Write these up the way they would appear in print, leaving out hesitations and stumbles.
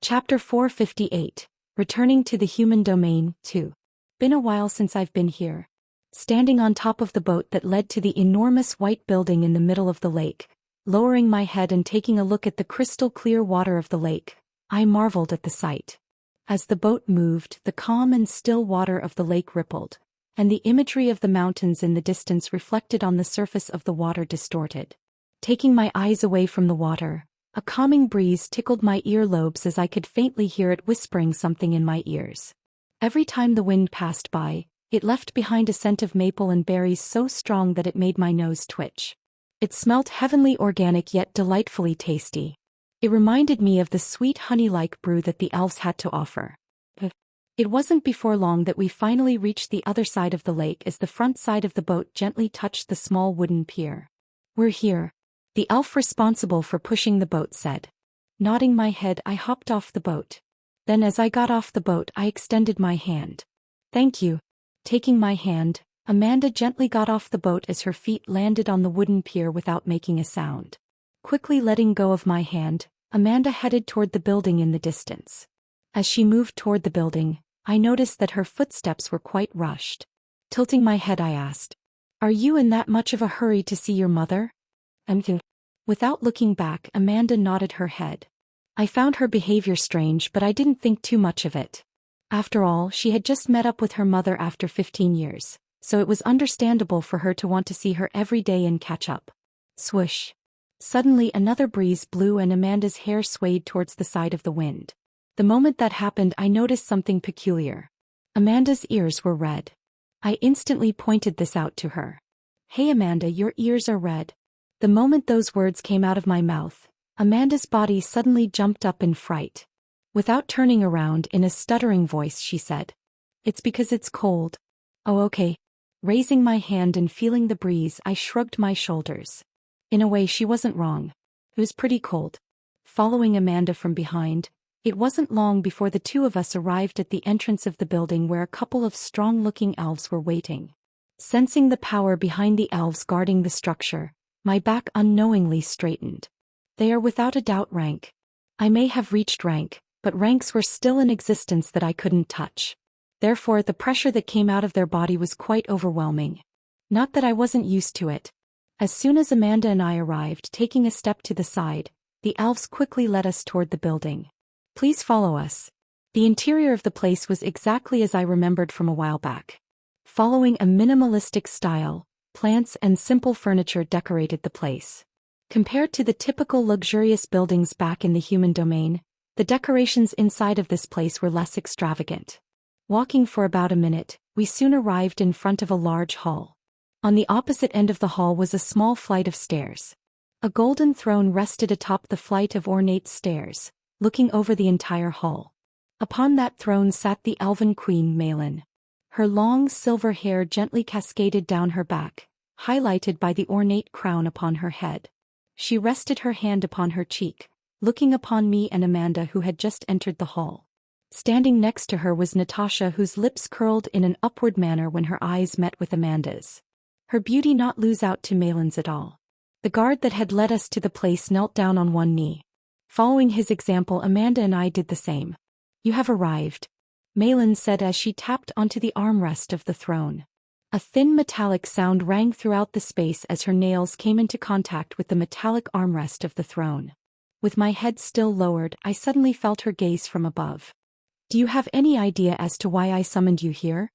Chapter 458. Returning to the Human Domain, 2. Been a while since I've been here. Standing on top of the boat that led to the enormous white building in the middle of the lake, lowering my head and taking a look at the crystal clear water of the lake, I marveled at the sight. As the boat moved, the calm and still water of the lake rippled, and the imagery of the mountains in the distance reflected on the surface of the water distorted. Taking my eyes away from the water, a calming breeze tickled my earlobes as I could faintly hear it whispering something in my ears. Every time the wind passed by, it left behind a scent of maple and berries so strong that it made my nose twitch. It smelt heavenly organic yet delightfully tasty. It reminded me of the sweet honey-like brew that the elves had to offer. It wasn't before long that we finally reached the other side of the lake as the front side of the boat gently touched the small wooden pier. "We're here," the elf responsible for pushing the boat said. Nodding my head, I hopped off the boat. Then as I got off the boat, I extended my hand. "Thank you." Taking my hand, Amanda gently got off the boat as her feet landed on the wooden pier without making a sound. Quickly letting go of my hand, Amanda headed toward the building in the distance. As she moved toward the building, I noticed that her footsteps were quite rushed. Tilting my head, I asked, "Are you in that much of a hurry to see your mother?" Without looking back, Amanda nodded her head. I found her behavior strange, but I didn't think too much of it. After all, she had just met up with her mother after 15 years, so it was understandable for her to want to see her every day and catch up. Swoosh. Suddenly another breeze blew and Amanda's hair swayed towards the side of the wind. The moment that happened, I noticed something peculiar. Amanda's ears were red. I instantly pointed this out to her. "Hey Amanda, your ears are red." The moment those words came out of my mouth, Amanda's body suddenly jumped up in fright. Without turning around, in a stuttering voice she said, "It's because it's cold." "Oh okay." Raising my hand and feeling the breeze, I shrugged my shoulders. In a way, she wasn't wrong. It was pretty cold. Following Amanda from behind, it wasn't long before the two of us arrived at the entrance of the building where a couple of strong-looking elves were waiting. Sensing the power behind the elves guarding the structure, my back unknowingly straightened. They are without a doubt rank. I may have reached rank, but ranks were still in existence that I couldn't touch. Therefore, the pressure that came out of their body was quite overwhelming. Not that I wasn't used to it. As soon as Amanda and I arrived, taking a step to the side, the elves quickly led us toward the building. "Please follow us." The interior of the place was exactly as I remembered from a while back. Following a minimalistic style, plants and simple furniture decorated the place. Compared to the typical luxurious buildings back in the human domain, the decorations inside of this place were less extravagant. Walking for about a minute, we soon arrived in front of a large hall. On the opposite end of the hall was a small flight of stairs. A golden throne rested atop the flight of ornate stairs, looking over the entire hall. Upon that throne sat the elven queen Malin. Her long silver hair gently cascaded down her back, highlighted by the ornate crown upon her head. She rested her hand upon her cheek, looking upon me and Amanda, who had just entered the hall. Standing next to her was Natasha, whose lips curled in an upward manner when her eyes met with Amanda's. Her beauty not lose out to Malin's at all. The guard that had led us to the place knelt down on one knee. Following his example, Amanda and I did the same. "You have arrived," Malin said as she tapped onto the armrest of the throne. A thin metallic sound rang throughout the space as her nails came into contact with the metallic armrest of the throne. With my head still lowered, I suddenly felt her gaze from above. "Do you have any idea as to why I summoned you here?"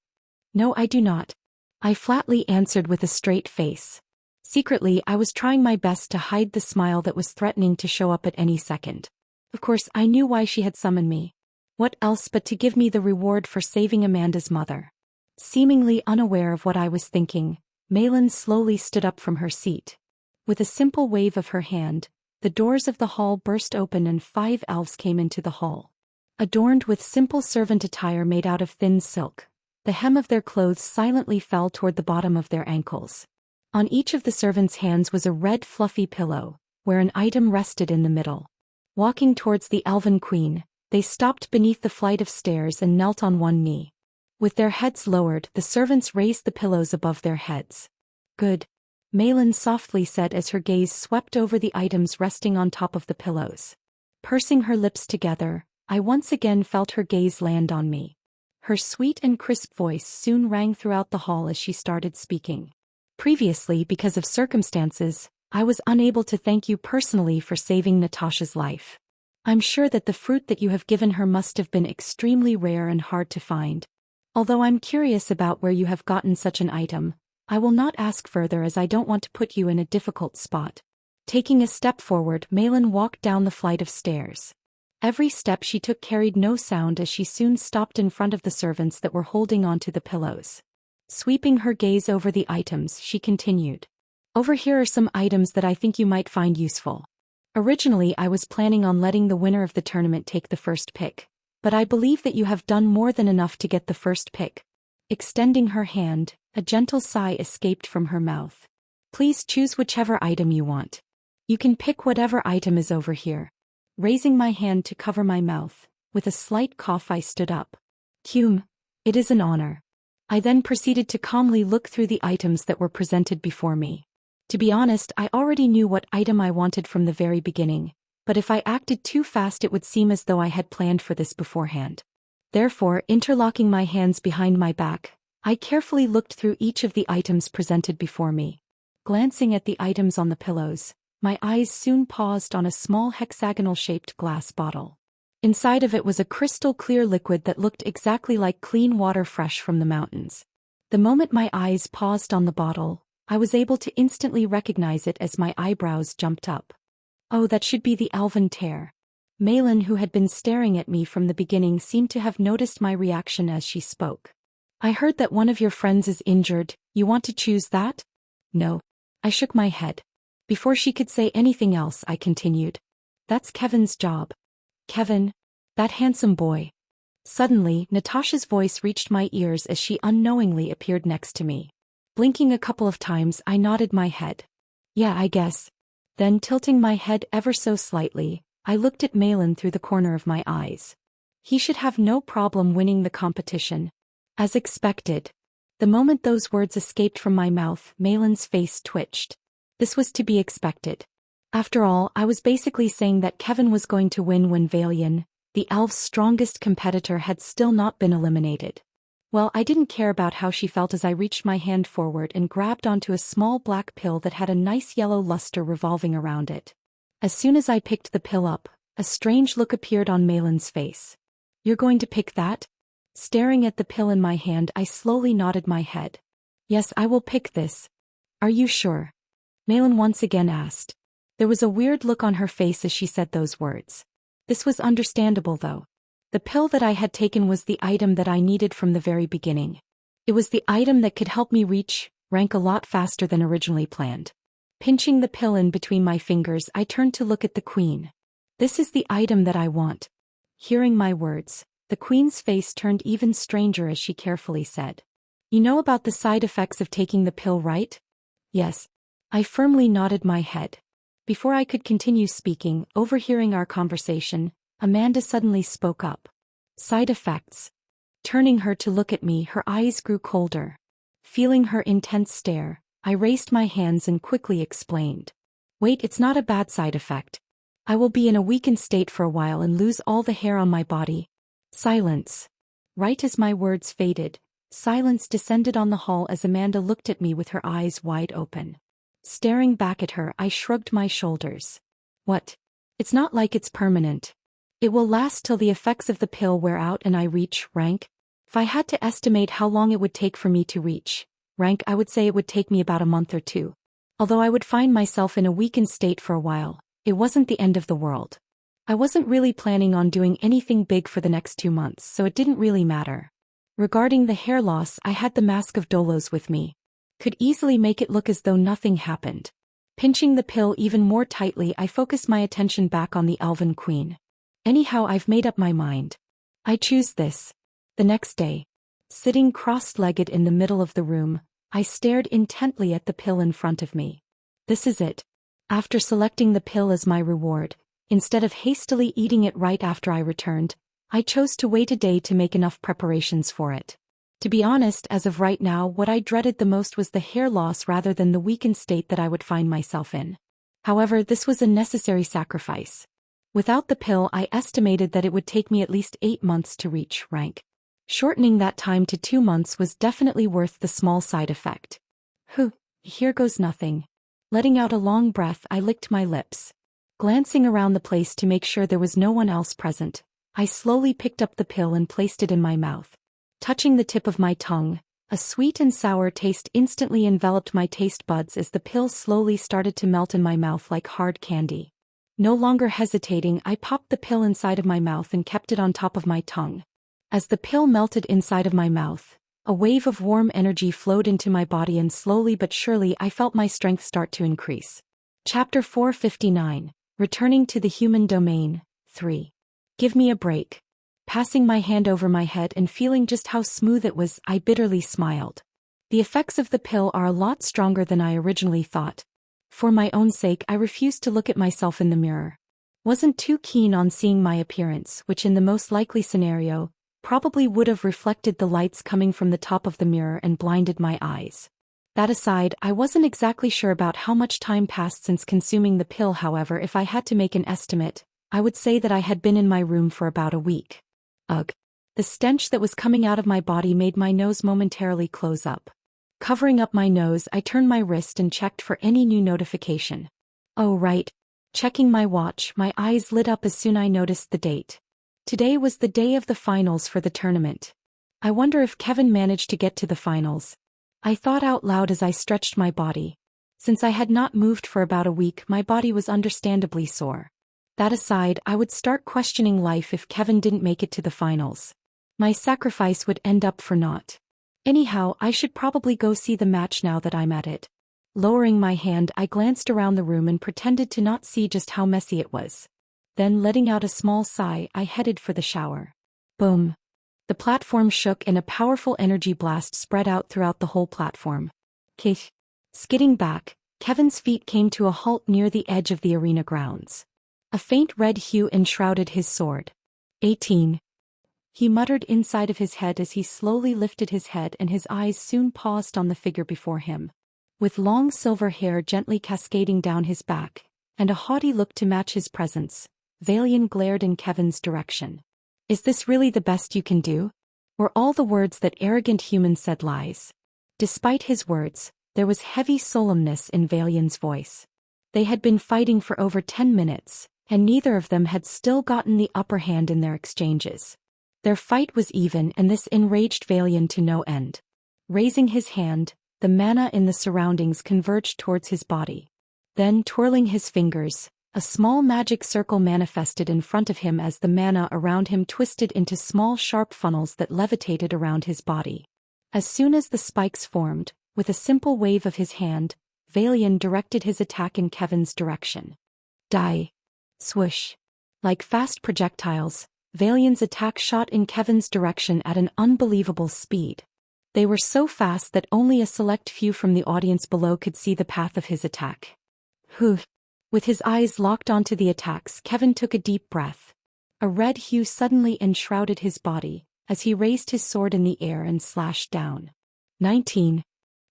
"No, I do not," I flatly answered with a straight face. Secretly, I was trying my best to hide the smile that was threatening to show up at any second. Of course, I knew why she had summoned me. What else but to give me the reward for saving Amanda's mother? Seemingly unaware of what I was thinking, Malin slowly stood up from her seat. With a simple wave of her hand, the doors of the hall burst open and 5 elves came into the hall. Adorned with simple servant attire made out of thin silk, the hem of their clothes silently fell toward the bottom of their ankles. On each of the servants' hands was a red fluffy pillow, where an item rested in the middle. Walking towards the elven queen, they stopped beneath the flight of stairs and knelt on one knee. With their heads lowered, the servants raised the pillows above their heads. "Good," Malin softly said as her gaze swept over the items resting on top of the pillows. Pursing her lips together, I once again felt her gaze land on me. Her sweet and crisp voice soon rang throughout the hall as she started speaking. Previously, because of circumstances, I was unable to thank you personally for saving Natasha's life. I'm sure that the fruit that you have given her must have been extremely rare and hard to find. Although I'm curious about where you have gotten such an item, I will not ask further as I don't want to put you in a difficult spot. Taking a step forward, Malin walked down the flight of stairs. Every step she took carried no sound as she soon stopped in front of the servants that were holding onto the pillows. Sweeping her gaze over the items, she continued. Over here are some items that I think you might find useful. Originally, I was planning on letting the winner of the tournament take the first pick, but I believe that you have done more than enough to get the first pick. Extending her hand, a gentle sigh escaped from her mouth. Please choose whichever item you want. You can pick whatever item is over here. Raising my hand to cover my mouth, with a slight cough I stood up. It is an honor. I then proceeded to calmly look through the items that were presented before me. To be honest, I already knew what item I wanted from the very beginning, but if I acted too fast it would seem as though I had planned for this beforehand. Therefore, interlocking my hands behind my back, I carefully looked through each of the items presented before me. Glancing at the items on the pillows, my eyes soon paused on a small hexagonal-shaped glass bottle. Inside of it was a crystal-clear liquid that looked exactly like clean water fresh from the mountains. The moment my eyes paused on the bottle, I was able to instantly recognize it as my eyebrows jumped up. Oh, that should be the elven tear. Malin, who had been staring at me from the beginning, seemed to have noticed my reaction as she spoke. I heard that one of your friends is injured. You want to choose that? No. I shook my head. Before she could say anything else, I continued. That's Kevin's job. Kevin? That handsome boy. Suddenly, Natasha's voice reached my ears as she unknowingly appeared next to me. Blinking a couple of times, I nodded my head. Yeah, I guess. Then, tilting my head ever so slightly, I looked at Malin through the corner of my eyes. He should have no problem winning the competition. As expected. The moment those words escaped from my mouth, Malin's face twitched. This was to be expected. After all, I was basically saying that Kevin was going to win when Valian, the elf's strongest competitor, had still not been eliminated. Well, I didn't care about how she felt as I reached my hand forward and grabbed onto a small black pill that had a nice yellow luster revolving around it. As soon as I picked the pill up, a strange look appeared on Malin's face. You're going to pick that? Staring at the pill in my hand, I slowly nodded my head. Yes, I will pick this. Are you sure? Malin once again asked. There was a weird look on her face as she said those words. This was understandable though. The pill that I had taken was the item that I needed from the very beginning. It was the item that could help me reach rank a lot faster than originally planned. Pinching the pill in between my fingers, I turned to look at the queen. This is the item that I want. Hearing my words, the queen's face turned even stranger as she carefully said. You know about the side effects of taking the pill, right? Yes. I firmly nodded my head. Before I could continue speaking, overhearing our conversation, Amanda suddenly spoke up. Side effects. Turning her to look at me, her eyes grew colder. Feeling her intense stare, I raised my hands and quickly explained. Wait, it's not a bad side effect. I will be in a weakened state for a while and lose all the hair on my body. Silence. Right as my words faded, silence descended on the hall as Amanda looked at me with her eyes wide open. Staring back at her, I shrugged my shoulders. What? It's not like it's permanent. It will last till the effects of the pill wear out and I reach rank. If I had to estimate how long it would take for me to reach rank, I would say it would take me about a month or two. Although I would find myself in a weakened state for a while, it wasn't the end of the world. I wasn't really planning on doing anything big for the next 2 months, so it didn't really matter. Regarding the hair loss, I had the Mask of Dolos with me. Could easily make it look as though nothing happened. Pinching the pill even more tightly, I focused my attention back on the Elven Queen. Anyhow, I've made up my mind. I choose this. The next day, sitting cross-legged in the middle of the room, I stared intently at the pill in front of me. This is it. After selecting the pill as my reward, instead of hastily eating it right after I returned, I chose to wait a day to make enough preparations for it. To be honest, as of right now, what I dreaded the most was the hair loss rather than the weakened state that I would find myself in. However, this was a necessary sacrifice. Without the pill, I estimated that it would take me at least 8 months to reach rank. Shortening that time to 2 months was definitely worth the small side effect. Here goes nothing. Letting out a long breath, I licked my lips. Glancing around the place to make sure there was no one else present, I slowly picked up the pill and placed it in my mouth. Touching the tip of my tongue, a sweet and sour taste instantly enveloped my taste buds as the pill slowly started to melt in my mouth like hard candy. No longer hesitating, I popped the pill inside of my mouth and kept it on top of my tongue. As the pill melted inside of my mouth, a wave of warm energy flowed into my body, and slowly but surely I felt my strength start to increase. Chapter 459, Returning to the Human Domain, 3. Give me a break. Passing my hand over my head and feeling just how smooth it was, I bitterly smiled. The effects of the pill are a lot stronger than I originally thought. For my own sake, I refused to look at myself in the mirror. Wasn't too keen on seeing my appearance, which in the most likely scenario, probably would have reflected the lights coming from the top of the mirror and blinded my eyes. That aside, I wasn't exactly sure about how much time passed since consuming the pill. However, if I had to make an estimate, I would say that I had been in my room for about a week. Ugh. The stench that was coming out of my body made my nose momentarily close up. Covering up my nose, I turned my wrist and checked for any new notification. Oh right. Checking my watch, my eyes lit up as soon as I noticed the date. Today was the day of the finals for the tournament. I wonder if Kevin managed to get to the finals. I thought out loud as I stretched my body. Since I had not moved for about a week, my body was understandably sore. That aside, I would start questioning life if Kevin didn't make it to the finals. My sacrifice would end up for naught. Anyhow, I should probably go see the match now that I'm at it. Lowering my hand, I glanced around the room and pretended to not see just how messy it was. Then, letting out a small sigh, I headed for the shower. Boom. The platform shook and a powerful energy blast spread out throughout the whole platform. Kish. Skidding back, Kevin's feet came to a halt near the edge of the arena grounds. A faint red hue enshrouded his sword. 18. He muttered inside of his head as he slowly lifted his head, and his eyes soon paused on the figure before him. With long silver hair gently cascading down his back, and a haughty look to match his presence, Valian glared in Kevin's direction. Is this really the best you can do? Were all the words that arrogant human said lies? Despite his words, there was heavy solemnness in Valian's voice. They had been fighting for over 10 minutes, and neither of them had still gotten the upper hand in their exchanges. Their fight was even, and this enraged Valian to no end. Raising his hand, the mana in the surroundings converged towards his body. Then, twirling his fingers, a small magic circle manifested in front of him as the mana around him twisted into small sharp funnels that levitated around his body. As soon as the spikes formed, with a simple wave of his hand, Valian directed his attack in Kevin's direction. Die. Swoosh. Like fast projectiles, Valian's attack shot in Kevin's direction at an unbelievable speed. They were so fast that only a select few from the audience below could see the path of his attack. With his eyes locked onto the attacks, Kevin took a deep breath. A red hue suddenly enshrouded his body, as he raised his sword in the air and slashed down. 19.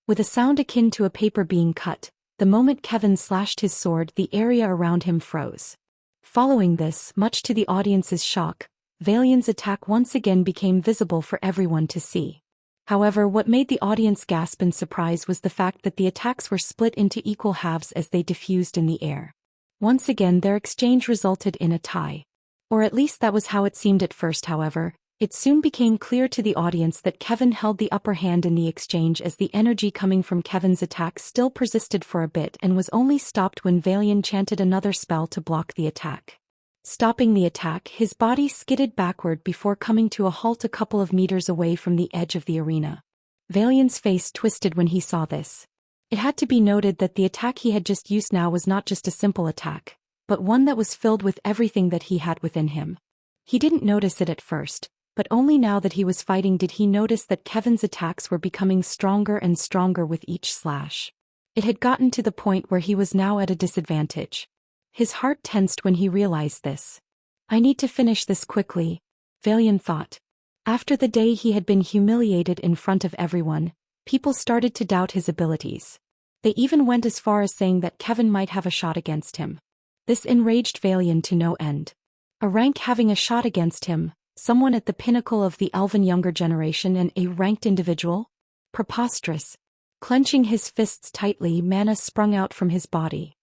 With a sound akin to a paper being cut, the moment Kevin slashed his sword, the area around him froze. Following this, much to the audience's shock, Valian's attack once again became visible for everyone to see. However, what made the audience gasp in surprise was the fact that the attacks were split into equal halves as they diffused in the air. Once again, their exchange resulted in a tie. Or at least that was how it seemed at first. However, it soon became clear to the audience that Kevin held the upper hand in the exchange, as the energy coming from Kevin's attack still persisted for a bit and was only stopped when Valian chanted another spell to block the attack. Stopping the attack, his body skidded backward before coming to a halt a couple of meters away from the edge of the arena. Valian's face twisted when he saw this. It had to be noted that the attack he had just used now was not just a simple attack, but one that was filled with everything that he had within him. He didn't notice it at first, but only now that he was fighting did he notice that Kevin's attacks were becoming stronger and stronger with each slash. It had gotten to the point where he was now at a disadvantage. His heart tensed when he realized this. I need to finish this quickly, Valian thought. After the day he had been humiliated in front of everyone, people started to doubt his abilities. They even went as far as saying that Kevin might have a shot against him. This enraged Valian to no end. A rank having a shot against him, someone at the pinnacle of the elven younger generation and a ranked individual? Preposterous. Clenching his fists tightly, mana sprung out from his body.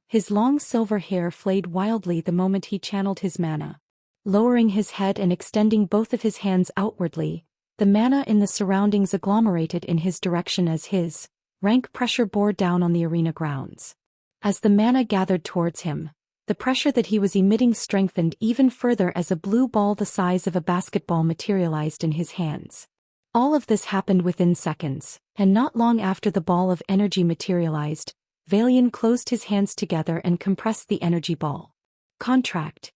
His long silver hair flayed wildly the moment he channeled his mana. Lowering his head and extending both of his hands outwardly, the mana in the surroundings agglomerated in his direction as his rank pressure bore down on the arena grounds. As the mana gathered towards him, the pressure that he was emitting strengthened even further as a blue ball the size of a basketball materialized in his hands. All of this happened within seconds, and not long after the ball of energy materialized, Valian closed his hands together and compressed the energy ball. Contract.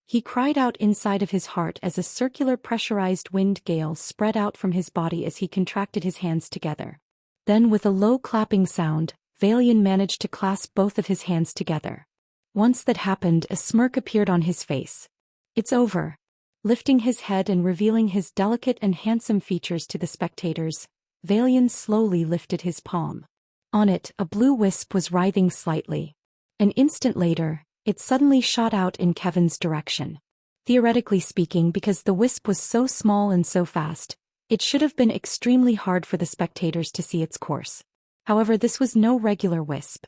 He cried out inside of his heart as a circular pressurized wind gale spread out from his body as he contracted his hands together. Then with a low clapping sound, Valian managed to clasp both of his hands together. Once that happened, a smirk appeared on his face. It's over. Lifting his head and revealing his delicate and handsome features to the spectators, Valian slowly lifted his palm. On it, a blue wisp was writhing slightly. An instant later, it suddenly shot out in Kevin's direction. Theoretically speaking, because the wisp was so small and so fast, it should have been extremely hard for the spectators to see its course. However, this was no regular wisp.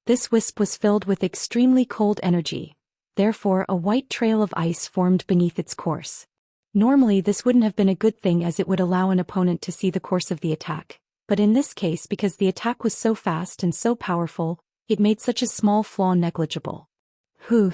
This wisp was filled with extremely cold energy, therefore a white trail of ice formed beneath its course. Normally this wouldn't have been a good thing as it would allow an opponent to see the course of the attack, but in this case because the attack was so fast and so powerful, it made such a small flaw negligible. Whew.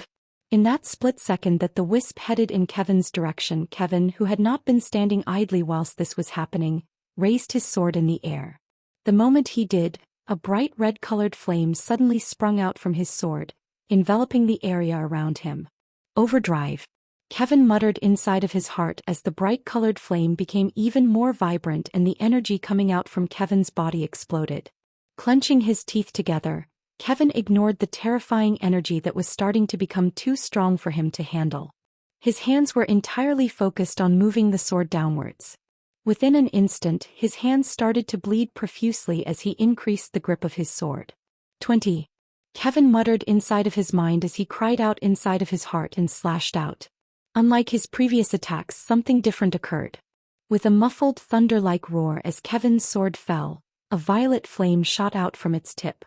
In that split second that the wisp headed in Kevin's direction, Kevin, who had not been standing idly whilst this was happening, raised his sword in the air. The moment he did, a bright red-colored flame suddenly sprung out from his sword, enveloping the area around him. Overdrive. Kevin muttered inside of his heart as the bright-colored flame became even more vibrant and the energy coming out from Kevin's body exploded. Clenching his teeth together, Kevin ignored the terrifying energy that was starting to become too strong for him to handle. His hands were entirely focused on moving the sword downwards. Within an instant, his hands started to bleed profusely as he increased the grip of his sword. 20. Kevin muttered inside of his mind as he cried out inside of his heart and slashed out. Unlike his previous attacks, something different occurred. With a muffled thunder-like roar as Kevin's sword fell, a violet flame shot out from its tip.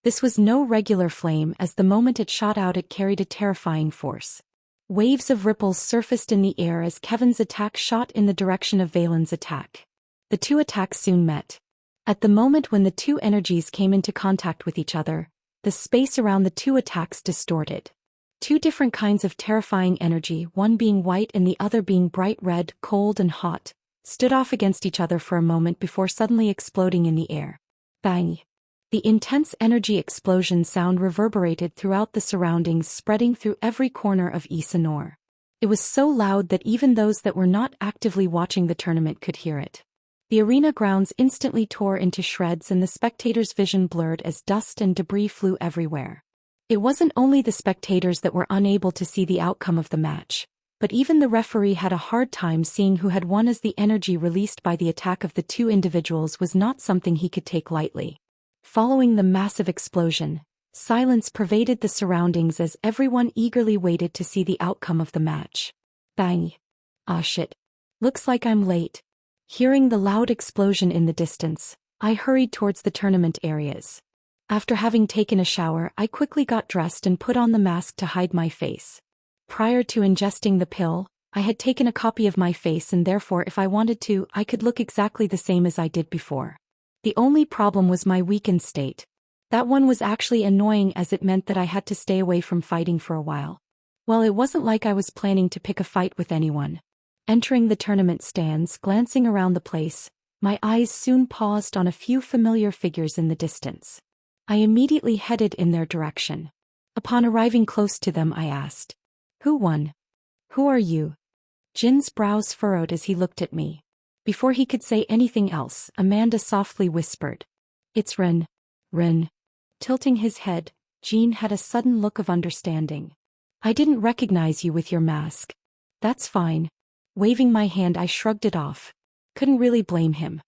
This was no regular flame as the moment it shot out it carried a terrifying force. Waves of ripples surfaced in the air as Kevin's attack shot in the direction of Valen's attack. The two attacks soon met. At the moment when the two energies came into contact with each other, the space around the two attacks distorted. Two different kinds of terrifying energy, one being white and the other being bright red, cold and hot, stood off against each other for a moment before suddenly exploding in the air. Bang! The intense energy explosion sound reverberated throughout the surroundings, spreading through every corner of Isanor. It was so loud that even those that were not actively watching the tournament could hear it. The arena grounds instantly tore into shreds and the spectators' vision blurred as dust and debris flew everywhere. It wasn't only the spectators that were unable to see the outcome of the match, but even the referee had a hard time seeing who had won as the energy released by the attack of the two individuals was not something he could take lightly. Following the massive explosion, silence pervaded the surroundings as everyone eagerly waited to see the outcome of the match. Bang! Ah shit. Looks like I'm late. Hearing the loud explosion in the distance, I hurried towards the tournament areas. After having taken a shower, I quickly got dressed and put on the mask to hide my face. Prior to ingesting the pill, I had taken a copy of my face and therefore if I wanted to, I could look exactly the same as I did before. The only problem was my weakened state. That one was actually annoying as it meant that I had to stay away from fighting for a while. Well, it wasn't like I was planning to pick a fight with anyone. Entering the tournament stands, glancing around the place, my eyes soon paused on a few familiar figures in the distance. I immediately headed in their direction. Upon arriving close to them, I asked, "Who won? Who are you?" Jin's brows furrowed as he looked at me. Before he could say anything else, Amanda softly whispered, "It's Ren." Ren. Tilting his head, Jin had a sudden look of understanding. "I didn't recognize you with your mask." "That's fine." Waving my hand, I shrugged it off. Couldn't really blame him.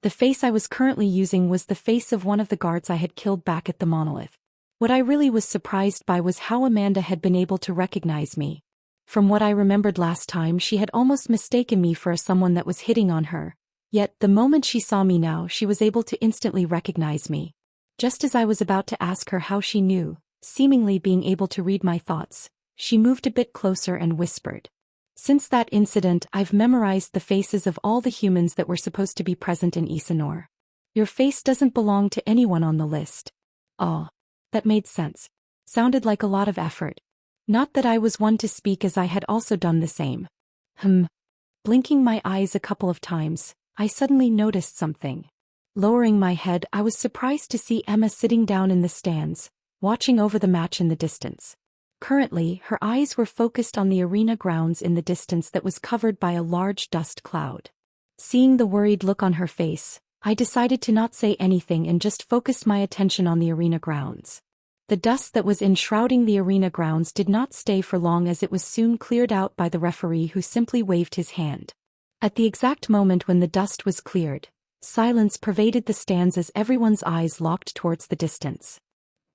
The face I was currently using was the face of one of the guards I had killed back at the monolith. What I really was surprised by was how Amanda had been able to recognize me. From what I remembered last time, she had almost mistaken me for someone that was hitting on her. Yet, the moment she saw me now, she was able to instantly recognize me. Just as I was about to ask her how she knew, seemingly being able to read my thoughts, she moved a bit closer and whispered. Since that incident, I've memorized the faces of all the humans that were supposed to be present in Isanor. Your face doesn't belong to anyone on the list. Oh, that made sense. Sounded like a lot of effort. Not that I was one to speak, as I had also done the same. Blinking my eyes a couple of times, I suddenly noticed something. Lowering my head, I was surprised to see Emma sitting down in the stands, watching over the match in the distance. Currently, her eyes were focused on the arena grounds in the distance that was covered by a large dust cloud. Seeing the worried look on her face, I decided to not say anything and just focused my attention on the arena grounds. The dust that was enshrouding the arena grounds did not stay for long, as it was soon cleared out by the referee, who simply waved his hand. At the exact moment when the dust was cleared, silence pervaded the stands as everyone's eyes locked towards the distance.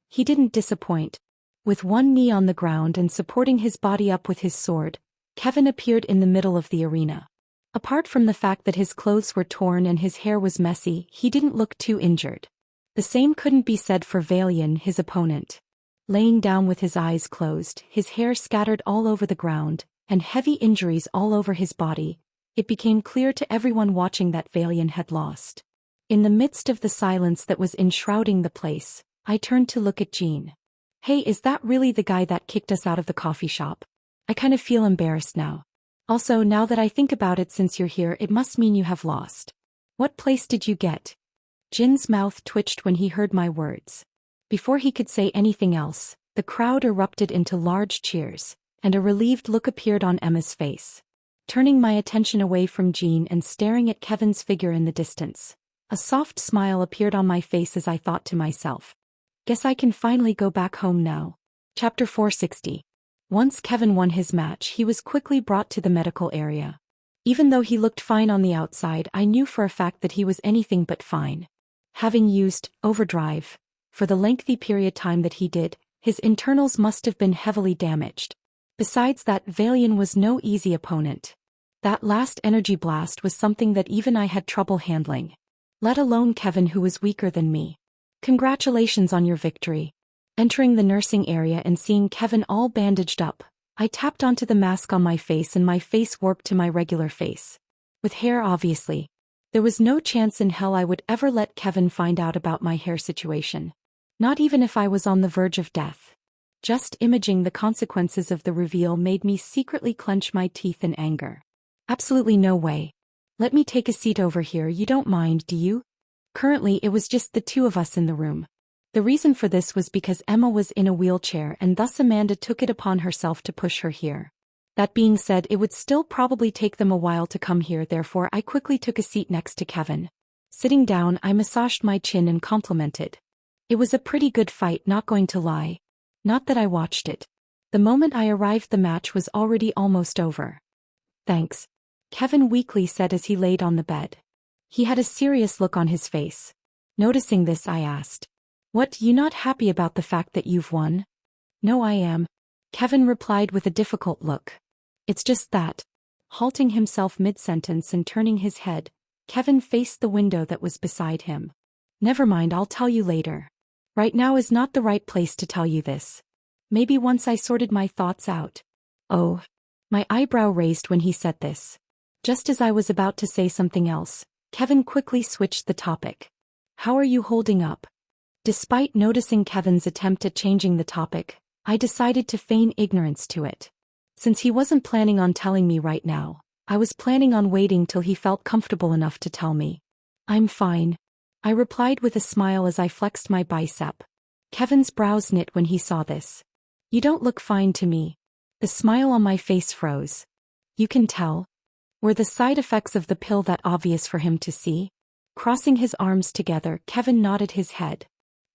He didn't disappoint. With one knee on the ground and supporting his body up with his sword, Kevin appeared in the middle of the arena. Apart from the fact that his clothes were torn and his hair was messy, he didn't look too injured. The same couldn't be said for Valian, his opponent. Laying down with his eyes closed, his hair scattered all over the ground, and heavy injuries all over his body, it became clear to everyone watching that Valian had lost. In the midst of the silence that was enshrouding the place, I turned to look at Jean. Hey, is that really the guy that kicked us out of the coffee shop? I kind of feel embarrassed now. Also, now that I think about it, since you're here, it must mean you have lost. What place did you get? Jin's mouth twitched when he heard my words. Before he could say anything else, the crowd erupted into large cheers, and a relieved look appeared on Emma's face. Turning my attention away from Jean and staring at Kevin's figure in the distance, a soft smile appeared on my face as I thought to myself, guess I can finally go back home now. Chapter 460. Once Kevin won his match, he was quickly brought to the medical area. Even though he looked fine on the outside, I knew for a fact that he was anything but fine. Having used overdrive for the lengthy period time that he did, his internals must have been heavily damaged. Besides that, Valian was no easy opponent. That last energy blast was something that even I had trouble handling. Let alone Kevin, who was weaker than me. Congratulations on your victory. Entering the nursing area and seeing Kevin all bandaged up, I tapped onto the mask on my face and my face warped to my regular face. With hair, obviously. There was no chance in hell I would ever let Kevin find out about my hair situation. Not even if I was on the verge of death. Just imaging the consequences of the reveal made me secretly clench my teeth in anger. Absolutely no way. Let me take a seat over here, you don't mind, do you? Currently, it was just the two of us in the room. The reason for this was because Emma was in a wheelchair, and thus Amanda took it upon herself to push her here. That being said, it would still probably take them a while to come here, therefore I quickly took a seat next to Kevin. Sitting down, I massaged my chin and complimented. It was a pretty good fight, not going to lie. Not that I watched it. The moment I arrived, the match was already almost over. Thanks. Kevin weakly said as he laid on the bed. He had a serious look on his face. Noticing this, I asked, "What, you not happy about the fact that you've won?" "No, I am," Kevin replied with a difficult look. "It's just that." Halting himself mid-sentence and turning his head, Kevin faced the window that was beside him. "Never mind, I'll tell you later. Right now is not the right place to tell you this. Maybe once I sorted my thoughts out." "Oh." My eyebrow raised when he said this. Just as I was about to say something else, Kevin quickly switched the topic. "How are you holding up?" Despite noticing Kevin's attempt at changing the topic, I decided to feign ignorance to it. Since he wasn't planning on telling me right now, I was planning on waiting till he felt comfortable enough to tell me. "I'm fine," I replied with a smile as I flexed my bicep. Kevin's brows knit when he saw this. "You don't look fine to me." The smile on my face froze. "You can tell?" Were the side effects of the pill that obvious for him to see? Crossing his arms together, Kevin nodded his head.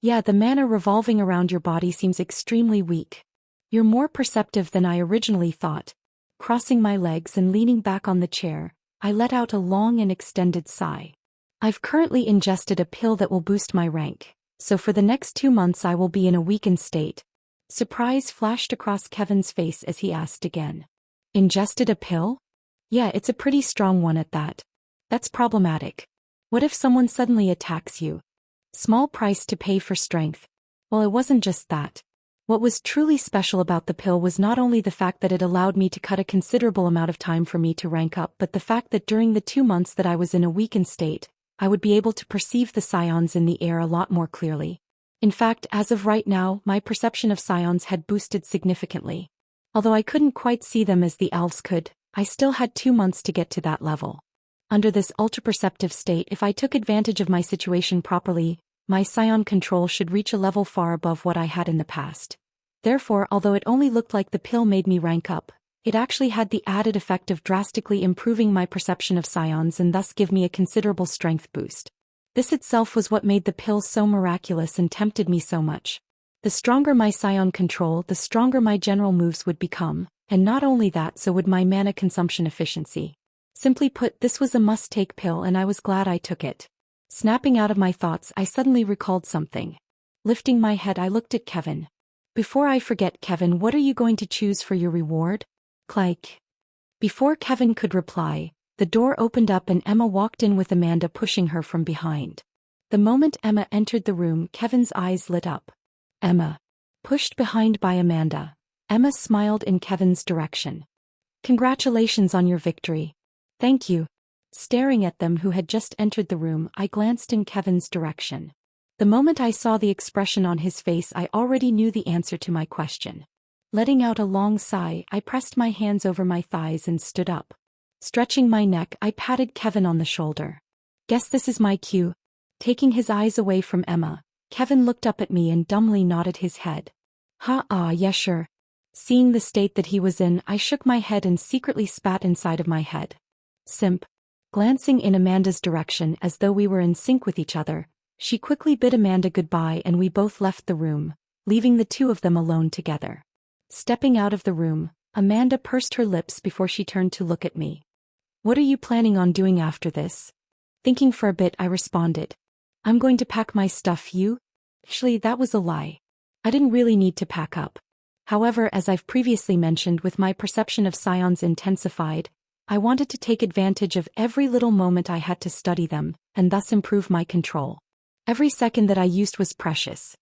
"Yeah, the mana revolving around your body seems extremely weak. You're more perceptive than I originally thought." Crossing my legs and leaning back on the chair, I let out a long and extended sigh. "I've currently ingested a pill that will boost my rank, So for the next 2 months I will be in a weakened state. Surprise flashed across Kevin's face as he asked again. Ingested a pill? Yeah, it's a pretty strong one at that. That's problematic. What if someone suddenly attacks you? Small price to pay for strength. Well, it wasn't just that. What was truly special about the pill was not only the fact that it allowed me to cut a considerable amount of time for me to rank up, but the fact that during the 2 months that I was in a weakened state, I would be able to perceive the psions in the air a lot more clearly. In fact, as of right now, my perception of psions had boosted significantly. Although I couldn't quite see them as the elves could, I still had 2 months to get to that level. Under this ultra-perceptive state, if I took advantage of my situation properly, my psion control should reach a level far above what I had in the past. Therefore, although it only looked like the pill made me rank up, it actually had the added effect of drastically improving my perception of psions and thus give me a considerable strength boost. This itself was what made the pill so miraculous and tempted me so much. The stronger my psion control, the stronger my general moves would become, and not only that, so would my mana consumption efficiency. Simply put, this was a must-take pill and I was glad I took it. Snapping out of my thoughts, I suddenly recalled something. Lifting my head, I looked at Kevin. Before I forget, Kevin, what are you going to choose for your reward? Clyke. Before Kevin could reply, the door opened up and Emma walked in with Amanda pushing her from behind. The moment Emma entered the room, Kevin's eyes lit up. Emma. Pushed behind by Amanda, Emma smiled in Kevin's direction. Congratulations on your victory. Thank you. Staring at them who had just entered the room, I glanced in Kevin's direction. The moment I saw the expression on his face, I already knew the answer to my question. Letting out a long sigh, I pressed my hands over my thighs and stood up. Stretching my neck, I patted Kevin on the shoulder. Guess this is my cue. Taking his eyes away from Emma, Kevin looked up at me and dumbly nodded his head. Yeah, sure. Seeing the state that he was in, I shook my head and secretly spat inside of my head. Simp. Glancing in Amanda's direction as though we were in sync with each other, she quickly bid Amanda goodbye and we both left the room, leaving the two of them alone together. Stepping out of the room, Amanda pursed her lips before she turned to look at me. What are you planning on doing after this? Thinking for a bit, I responded. I'm going to pack my stuff. You? Actually, that was a lie. I didn't really need to pack up. However, as I've previously mentioned, with my perception of psions intensified, I wanted to take advantage of every little moment I had to study them, and thus improve my control. Every second that I used was precious.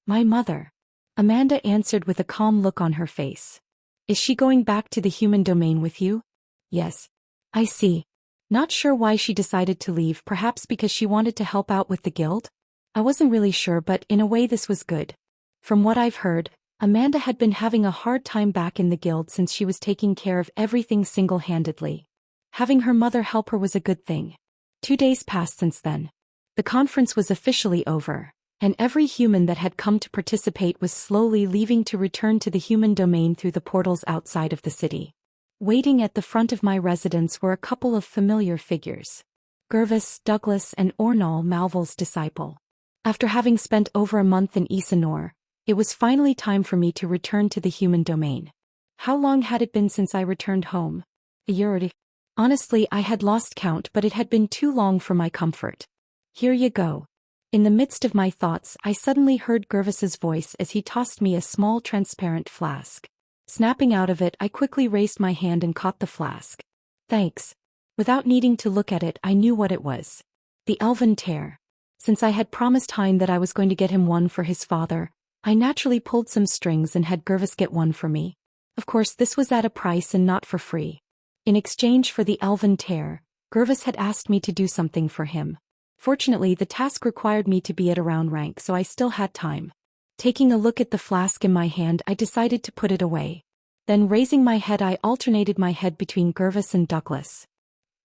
My mother. Amanda answered with a calm look on her face. Is she going back to the human domain with you? Yes. I see. Not sure why she decided to leave, perhaps because she wanted to help out with the guild? I wasn't really sure, but in a way this was good. From what I've heard, Amanda had been having a hard time back in the guild since she was taking care of everything single-handedly. Having her mother help her was a good thing. 2 days passed since then. The conference was officially over, and every human that had come to participate was slowly leaving to return to the human domain through the portals outside of the city. Waiting at the front of my residence were a couple of familiar figures. Gervis, Douglas, and Ornal, Malvol's disciple. After having spent over a month in Isanor, it was finally time for me to return to the human domain. How long had it been since I returned home? A year already. Honestly, I had lost count, but it had been too long for my comfort. Here you go. In the midst of my thoughts, I suddenly heard Gervis's voice as he tossed me a small transparent flask. Snapping out of it, I quickly raised my hand and caught the flask. Thanks. Without needing to look at it, I knew what it was. The elven tear. Since I had promised Hein that I was going to get him one for his father, I naturally pulled some strings and had Gervis get one for me. Of course, this was at a price and not for free. In exchange for the elven tear, Gervis had asked me to do something for him. Fortunately, the task required me to be at around rank, so I still had time. Taking a look at the flask in my hand, I decided to put it away. Then raising my head, I alternated my head between Gervis and Douglas.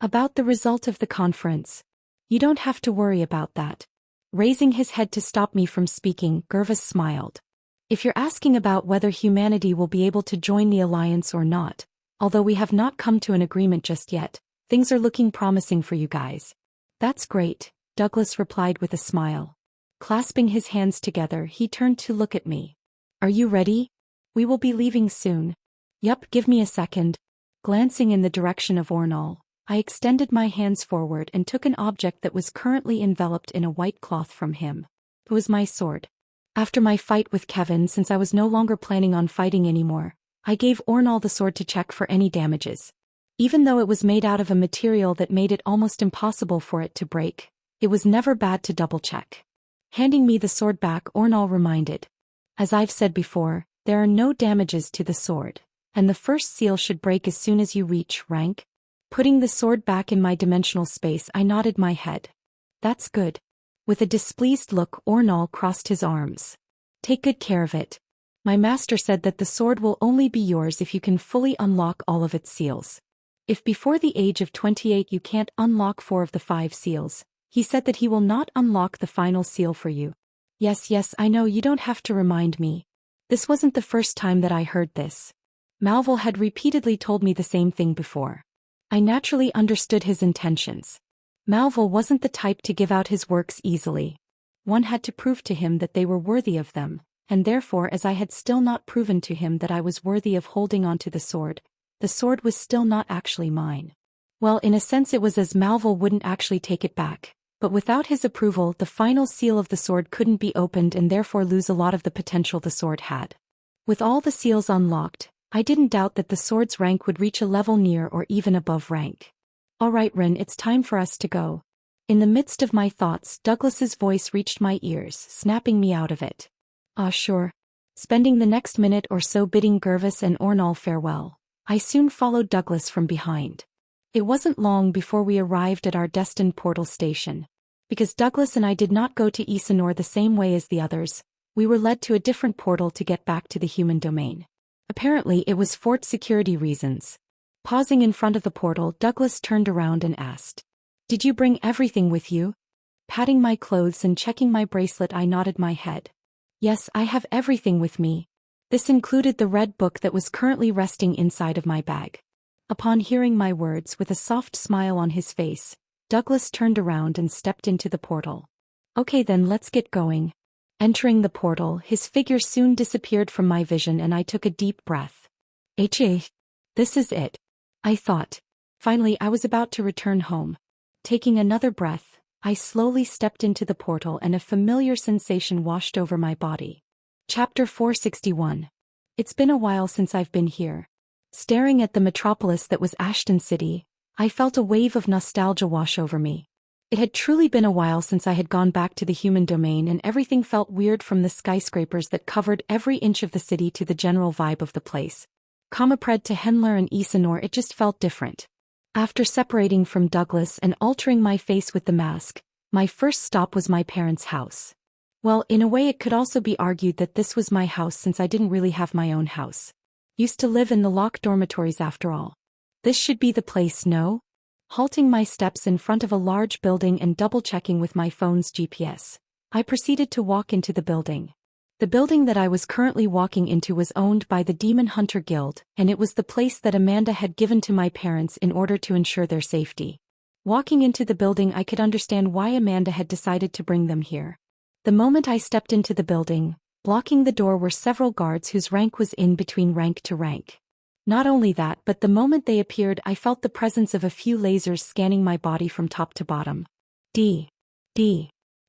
About the result of the conference. You don't have to worry about that. Raising his head to stop me from speaking, Gervis smiled. If you're asking about whether humanity will be able to join the alliance or not, although we have not come to an agreement just yet, things are looking promising for you guys. That's great, Douglas replied with a smile. Clasping his hands together, he turned to look at me. Are you ready? We will be leaving soon. Yup, give me a second. Glancing in the direction of Ornal, I extended my hands forward and took an object that was currently enveloped in a white cloth from him. It was my sword. After my fight with Kevin, since I was no longer planning on fighting anymore, I gave Ornal the sword to check for any damages. Even though it was made out of a material that made it almost impossible for it to break, it was never bad to double-check. Handing me the sword back, Ornal reminded. As I've said before, there are no damages to the sword, and the first seal should break as soon as you reach rank. Putting the sword back in my dimensional space, I nodded my head. That's good. With a displeased look, Ornal crossed his arms. Take good care of it. My master said that the sword will only be yours if you can fully unlock all of its seals. If before the age of 28 you can't unlock 4 of the 5 seals, he said that he will not unlock the final seal for you. Yes, I know, you don't have to remind me. This wasn't the first time that I heard this. Malval had repeatedly told me the same thing before. I naturally understood his intentions. Malval wasn't the type to give out his works easily. One had to prove to him that they were worthy of them, and therefore, as I had still not proven to him that I was worthy of holding onto the sword was still not actually mine. Well, in a sense it was, as Malval wouldn't actually take it back, but without his approval the final seal of the sword couldn't be opened and therefore lose a lot of the potential the sword had. With all the seals unlocked, I didn't doubt that the sword's rank would reach a level near or even above rank. Alright Ren, it's time for us to go. In the midst of my thoughts, Douglas's voice reached my ears, snapping me out of it. Ah sure. Spending the next minute or so bidding Gervis and Ornal farewell, I soon followed Douglas from behind. It wasn't long before we arrived at our destined portal station. Because Douglas and I did not go to Isanor the same way as the others, we were led to a different portal to get back to the human domain. Apparently it was for security reasons. Pausing in front of the portal, Douglas turned around and asked, "Did you bring everything with you?" Patting my clothes and checking my bracelet, I nodded my head. Yes, I have everything with me. This included the red book that was currently resting inside of my bag. Upon hearing my words, with a soft smile on his face, Douglas turned around and stepped into the portal. Okay then, let's get going. Entering the portal, his figure soon disappeared from my vision and I took a deep breath. This is it, I thought. Finally, I was about to return home. Taking another breath, I slowly stepped into the portal and a familiar sensation washed over my body. Chapter 461. It's been a while since I've been here. Staring at the metropolis that was Ashton City, I felt a wave of nostalgia wash over me. It had truly been a while since I had gone back to the human domain, and everything felt weird, from the skyscrapers that covered every inch of the city to the general vibe of the place. Compared to Henler and Isanor, it just felt different. After separating from Douglas and altering my face with the mask, my first stop was my parents' house. Well, in a way it could also be argued that this was my house, since I didn't really have my own house. Used to live in the locked dormitories after all. This should be the place, no? Halting my steps in front of a large building and double-checking with my phone's GPS, I proceeded to walk into the building. The building that I was currently walking into was owned by the Demon Hunter Guild, and it was the place that Amanda had given to my parents in order to ensure their safety. Walking into the building, I could understand why Amanda had decided to bring them here. The moment I stepped into the building, blocking the door were several guards whose rank was in between rank to rank. Not only that, but the moment they appeared, I felt the presence of a few lasers scanning my body from top to bottom. D.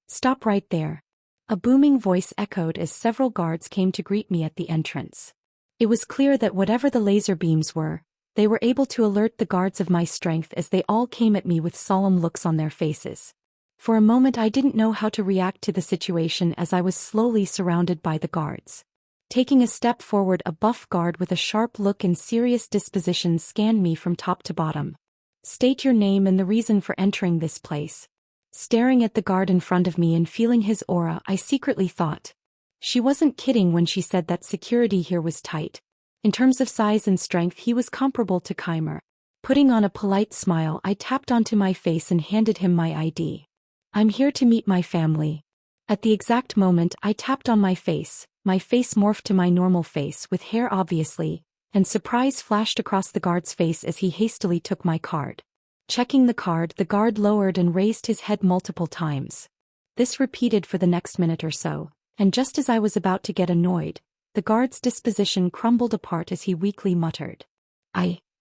Stop right there. A booming voice echoed as several guards came to greet me at the entrance. It was clear that whatever the laser beams were, they were able to alert the guards of my strength, as they all came at me with solemn looks on their faces. For a moment I didn't know how to react to the situation, as I was slowly surrounded by the guards. Taking a step forward, a buff guard with a sharp look and serious disposition scanned me from top to bottom. State your name and the reason for entering this place. Staring at the guard in front of me and feeling his aura, I secretly thought. She wasn't kidding when she said that security here was tight. In terms of size and strength, he was comparable to Keimer. Putting on a polite smile, I tapped onto my face and handed him my ID. I'm here to meet my family. At the exact moment I tapped on my face morphed to my normal face with hair obviously, and surprise flashed across the guard's face as he hastily took my card. Checking the card, the guard lowered and raised his head multiple times. This repeated for the next minute or so, and just as I was about to get annoyed, the guard's disposition crumbled apart as he weakly muttered,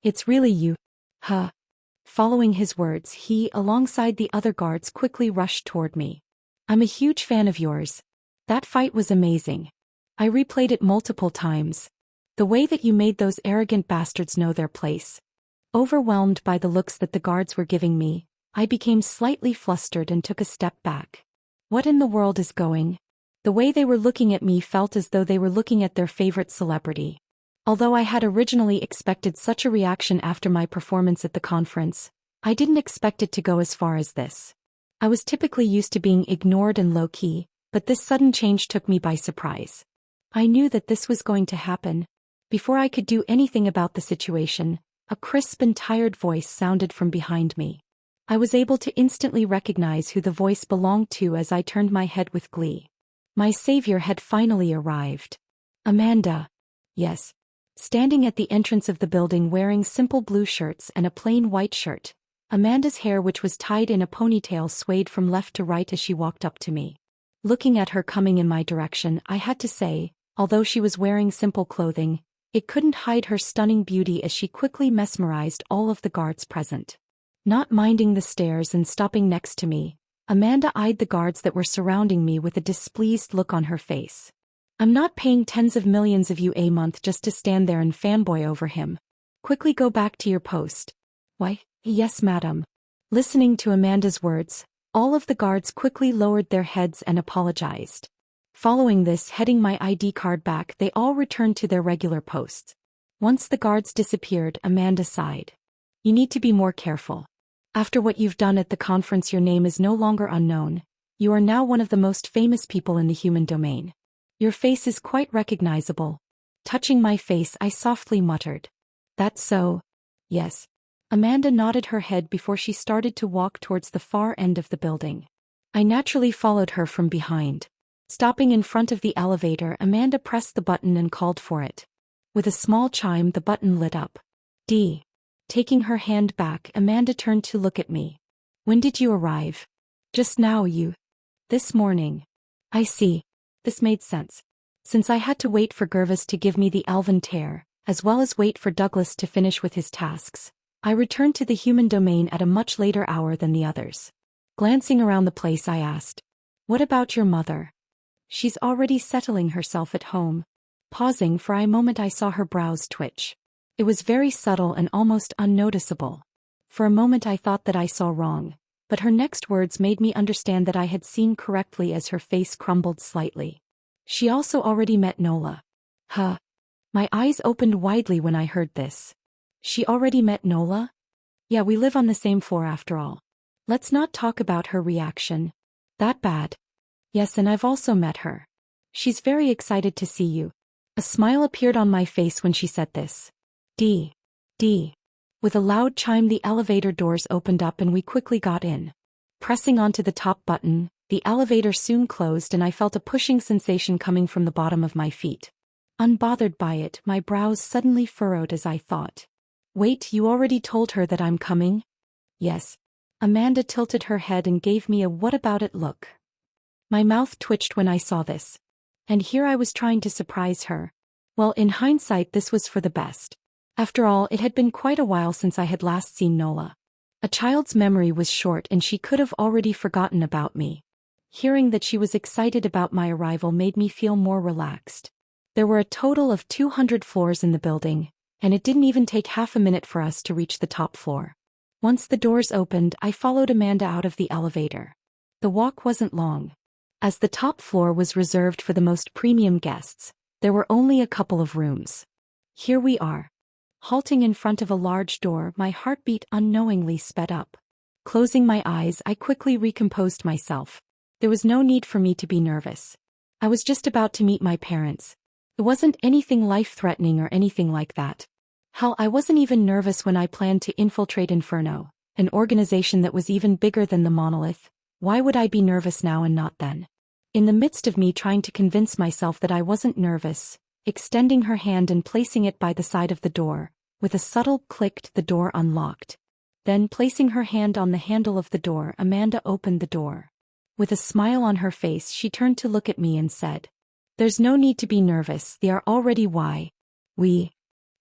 It's really you. Huh. Following his words, he, alongside the other guards, quickly rushed toward me. I'm a huge fan of yours. That fight was amazing. I replayed it multiple times. The way that you made those arrogant bastards know their place. Overwhelmed by the looks that the guards were giving me, I became slightly flustered and took a step back. What in the world is going? The way they were looking at me felt as though they were looking at their favorite celebrity. Although I had originally expected such a reaction after my performance at the conference, I didn't expect it to go as far as this. I was typically used to being ignored and low-key, but this sudden change took me by surprise. I knew that this was going to happen. Before I could do anything about the situation, a crisp and tired voice sounded from behind me. I was able to instantly recognize who the voice belonged to as I turned my head with glee. My savior had finally arrived. Amanda. Yes. Standing at the entrance of the building wearing simple blue shirts and a plain white shirt, Amanda's hair, which was tied in a ponytail, swayed from left to right as she walked up to me. Looking at her coming in my direction, I had to say, although she was wearing simple clothing, it couldn't hide her stunning beauty as she quickly mesmerized all of the guards present. Not minding the stares and stopping next to me, Amanda eyed the guards that were surrounding me with a displeased look on her face. I'm not paying tens of millions of you a month just to stand there and fanboy over him. Quickly go back to your post. Why, yes, madam. Listening to Amanda's words, all of the guards quickly lowered their heads and apologized. Following this, heading my ID card back, they all returned to their regular posts. Once the guards disappeared, Amanda sighed. You need to be more careful. After what you've done at the conference, your name is no longer unknown. You are now one of the most famous people in the human domain. Your face is quite recognizable. Touching my face, I softly muttered. That's so? Yes. Amanda nodded her head before she started to walk towards the far end of the building. I naturally followed her from behind. Stopping in front of the elevator, Amanda pressed the button and called for it. With a small chime, the button lit up. D. Taking her hand back, Amanda turned to look at me. When did you arrive? Just now, you. This morning. I see. This made sense. Since I had to wait for Gervas to give me the elven tear, as well as wait for Douglas to finish with his tasks, I returned to the human domain at a much later hour than the others. Glancing around the place, I asked, what about your mother? She's already settling herself at home. Pausing for a moment, I saw her brows twitch. It was very subtle and almost unnoticeable. For a moment I thought that I saw wrong, but her next words made me understand that I had seen correctly as her face crumbled slightly. She also already met Nola. Huh. My eyes opened widely when I heard this. She already met Nola? Yeah, we live on the same floor after all. Let's not talk about her reaction. That bad? Yes, and I've also met her. She's very excited to see you. A smile appeared on my face when she said this. D. With a loud chime, the elevator doors opened up and we quickly got in. Pressing onto the top button, the elevator soon closed and I felt a pushing sensation coming from the bottom of my feet. Unbothered by it, my brows suddenly furrowed as I thought. Wait, you already told her that I'm coming? Yes. Amanda tilted her head and gave me a what about it look. My mouth twitched when I saw this. And here I was trying to surprise her. Well, in hindsight, this was for the best. After all, it had been quite a while since I had last seen Nola. A child's memory was short and she could have already forgotten about me. Hearing that she was excited about my arrival made me feel more relaxed. There were a total of 200 floors in the building, and it didn't even take half a minute for us to reach the top floor. Once the doors opened, I followed Amanda out of the elevator. The walk wasn't long. As the top floor was reserved for the most premium guests, there were only a couple of rooms. Here we are. Halting in front of a large door, my heartbeat unknowingly sped up. Closing my eyes, I quickly recomposed myself. There was no need for me to be nervous. I was just about to meet my parents. It wasn't anything life-threatening or anything like that. Hell, I wasn't even nervous when I planned to infiltrate Inferno, an organization that was even bigger than the Monolith. Why would I be nervous now and not then? In the midst of me trying to convince myself that I wasn't nervous, extending her hand and placing it by the side of the door, with a subtle click, the door unlocked. Then, placing her hand on the handle of the door, Amanda opened the door. With a smile on her face, she turned to look at me and said, "There's no need to be nervous, they are already why we..."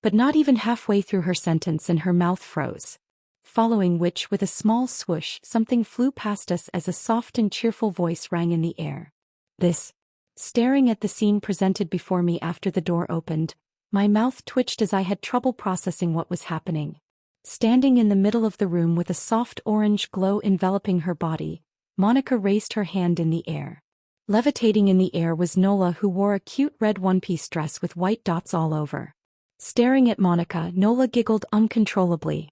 But not even halfway through her sentence and her mouth froze. Following which, with a small swoosh, something flew past us as a soft and cheerful voice rang in the air. "This Staring at the scene presented before me after the door opened, my mouth twitched as I had trouble processing what was happening. Standing in the middle of the room with a soft orange glow enveloping her body, Monica raised her hand in the air. Levitating in the air was Nola, who wore a cute red one-piece dress with white dots all over. Staring at Monica, Nola giggled uncontrollably.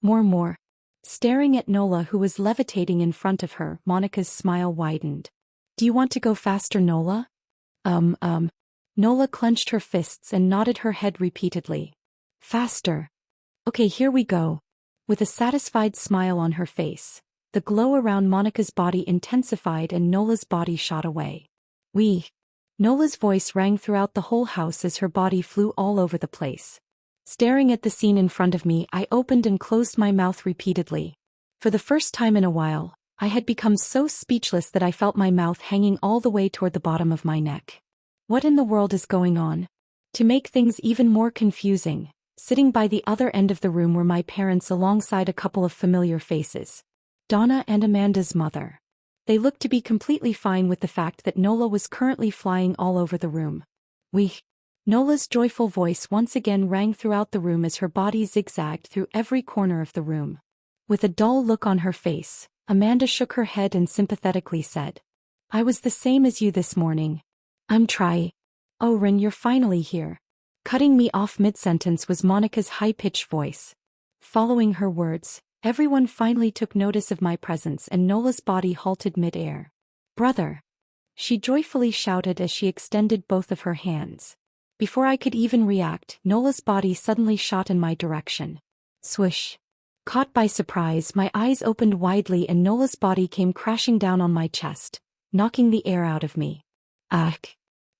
More. Staring at Nola, who was levitating in front of her, Monica's smile widened. Do you want to go faster, Nola? Nola clenched her fists and nodded her head repeatedly. Faster. Okay, here we go. With a satisfied smile on her face, the glow around Monica's body intensified and Nola's body shot away. Nola's voice rang throughout the whole house as her body flew all over the place. Staring at the scene in front of me, I opened and closed my mouth repeatedly. For the first time in a while, I had become so speechless that I felt my mouth hanging all the way toward the bottom of my neck. What in the world is going on? To make things even more confusing, sitting by the other end of the room were my parents alongside a couple of familiar faces. Donna and Amanda's mother. They looked to be completely fine with the fact that Nola was currently flying all over the room. Nola's joyful voice once again rang throughout the room as her body zigzagged through every corner of the room. With a dull look on her face, Amanda shook her head and sympathetically said, I was the same as you this morning. I'm trying. Oh, Rin, you're finally here. Cutting me off mid-sentence was Monica's high-pitched voice. Following her words, everyone finally took notice of my presence and Nola's body halted mid-air. Brother! She joyfully shouted as she extended both of her hands. Before I could even react, Nola's body suddenly shot in my direction. Swish! Caught by surprise, my eyes opened widely and Nola's body came crashing down on my chest, knocking the air out of me.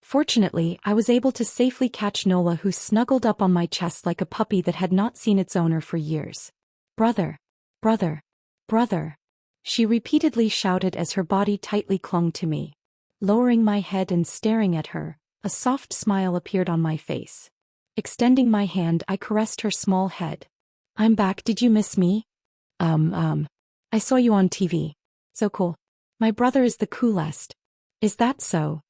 Fortunately, I was able to safely catch Nola, who snuggled up on my chest like a puppy that had not seen its owner for years. Brother! Brother! Brother! She repeatedly shouted as her body tightly clung to me. Lowering my head and staring at her, a soft smile appeared on my face. Extending my hand, I caressed her small head. I'm back, did you miss me? I saw you on TV. So cool. My brother is the coolest. Is that so?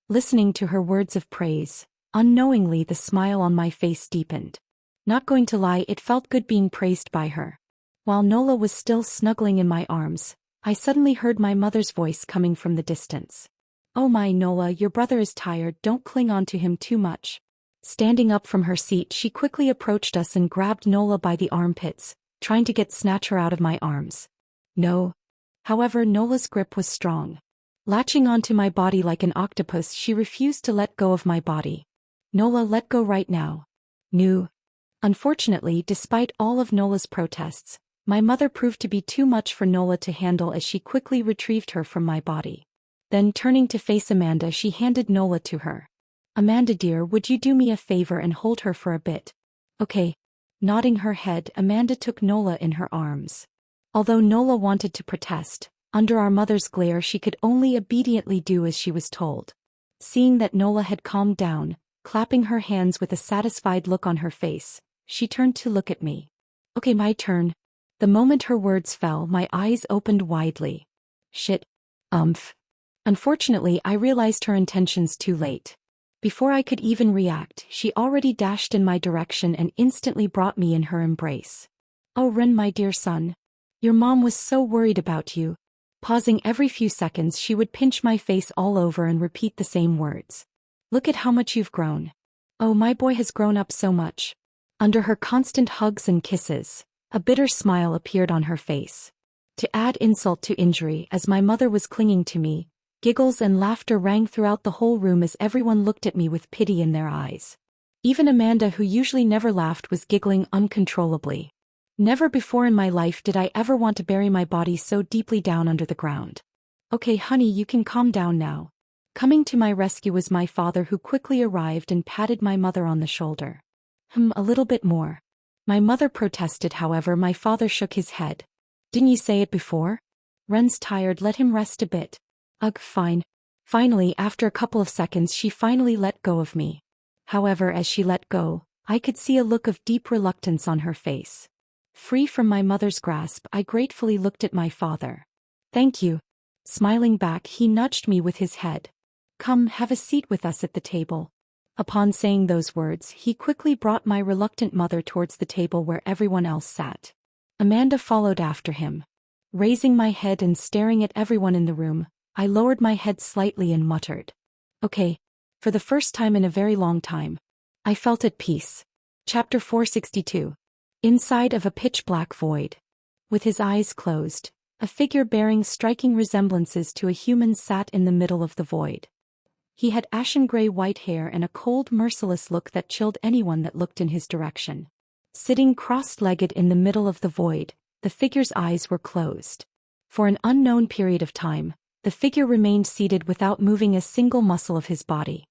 Listening to her words of praise, unknowingly the smile on my face deepened. Not going to lie, it felt good being praised by her. While Nola was still snuggling in my arms, I suddenly heard my mother's voice coming from the distance. Oh my, Nola, your brother is tired, don't cling on to him too much. Standing up from her seat, she quickly approached us and grabbed Nola by the armpits, trying to snatch her out of my arms. No. However, Nola's grip was strong. Latching onto my body like an octopus, she refused to let go of my body. Nola, let go right now. No. Unfortunately, despite all of Nola's protests, my mother proved to be too much for Nola to handle as she quickly retrieved her from my body. Then turning to face Amanda, she handed Nola to her. Amanda dear, would you do me a favor and hold her for a bit? Okay. Nodding her head, Amanda took Nola in her arms. Although Nola wanted to protest, under our mother's glare she could only obediently do as she was told. Seeing that Nola had calmed down, clapping her hands with a satisfied look on her face, she turned to look at me. Okay, my turn. The moment her words fell, my eyes opened widely. Shit. Unfortunately, I realized her intentions too late. Before I could even react, she already dashed in my direction and instantly brought me in her embrace. Oh Rin, my dear son. Your mom was so worried about you. Pausing every few seconds, she would pinch my face all over and repeat the same words. Look at how much you've grown. Oh, my boy has grown up so much. Under her constant hugs and kisses, a bitter smile appeared on her face. To add insult to injury, as my mother was clinging to me, giggles and laughter rang throughout the whole room as everyone looked at me with pity in their eyes. Even Amanda, who usually never laughed, was giggling uncontrollably. Never before in my life did I ever want to bury my body so deeply down under the ground. Okay, honey, you can calm down now. Coming to my rescue was my father, who quickly arrived and patted my mother on the shoulder. A little bit more. My mother protested, however, my father shook his head. Didn't you say it before? Ren's tired, let him rest a bit. Ugh, fine. Finally, after a couple of seconds, she finally let go of me. However, as she let go, I could see a look of deep reluctance on her face. Free from my mother's grasp, I gratefully looked at my father. Thank you. Smiling back, he nudged me with his head. Come, have a seat with us at the table." Upon saying those words, he quickly brought my reluctant mother towards the table where everyone else sat. Amanda followed after him. Raising my head and staring at everyone in the room, I lowered my head slightly and muttered, "Okay." For the first time in a very long time, I felt at peace. Chapter 462. Inside of a pitch-black void. With his eyes closed, a figure bearing striking resemblances to a human sat in the middle of the void. He had ashen gray white hair and a cold, merciless look that chilled anyone that looked in his direction. Sitting cross-legged in the middle of the void, the figure's eyes were closed. For an unknown period of time, the figure remained seated without moving a single muscle of his body.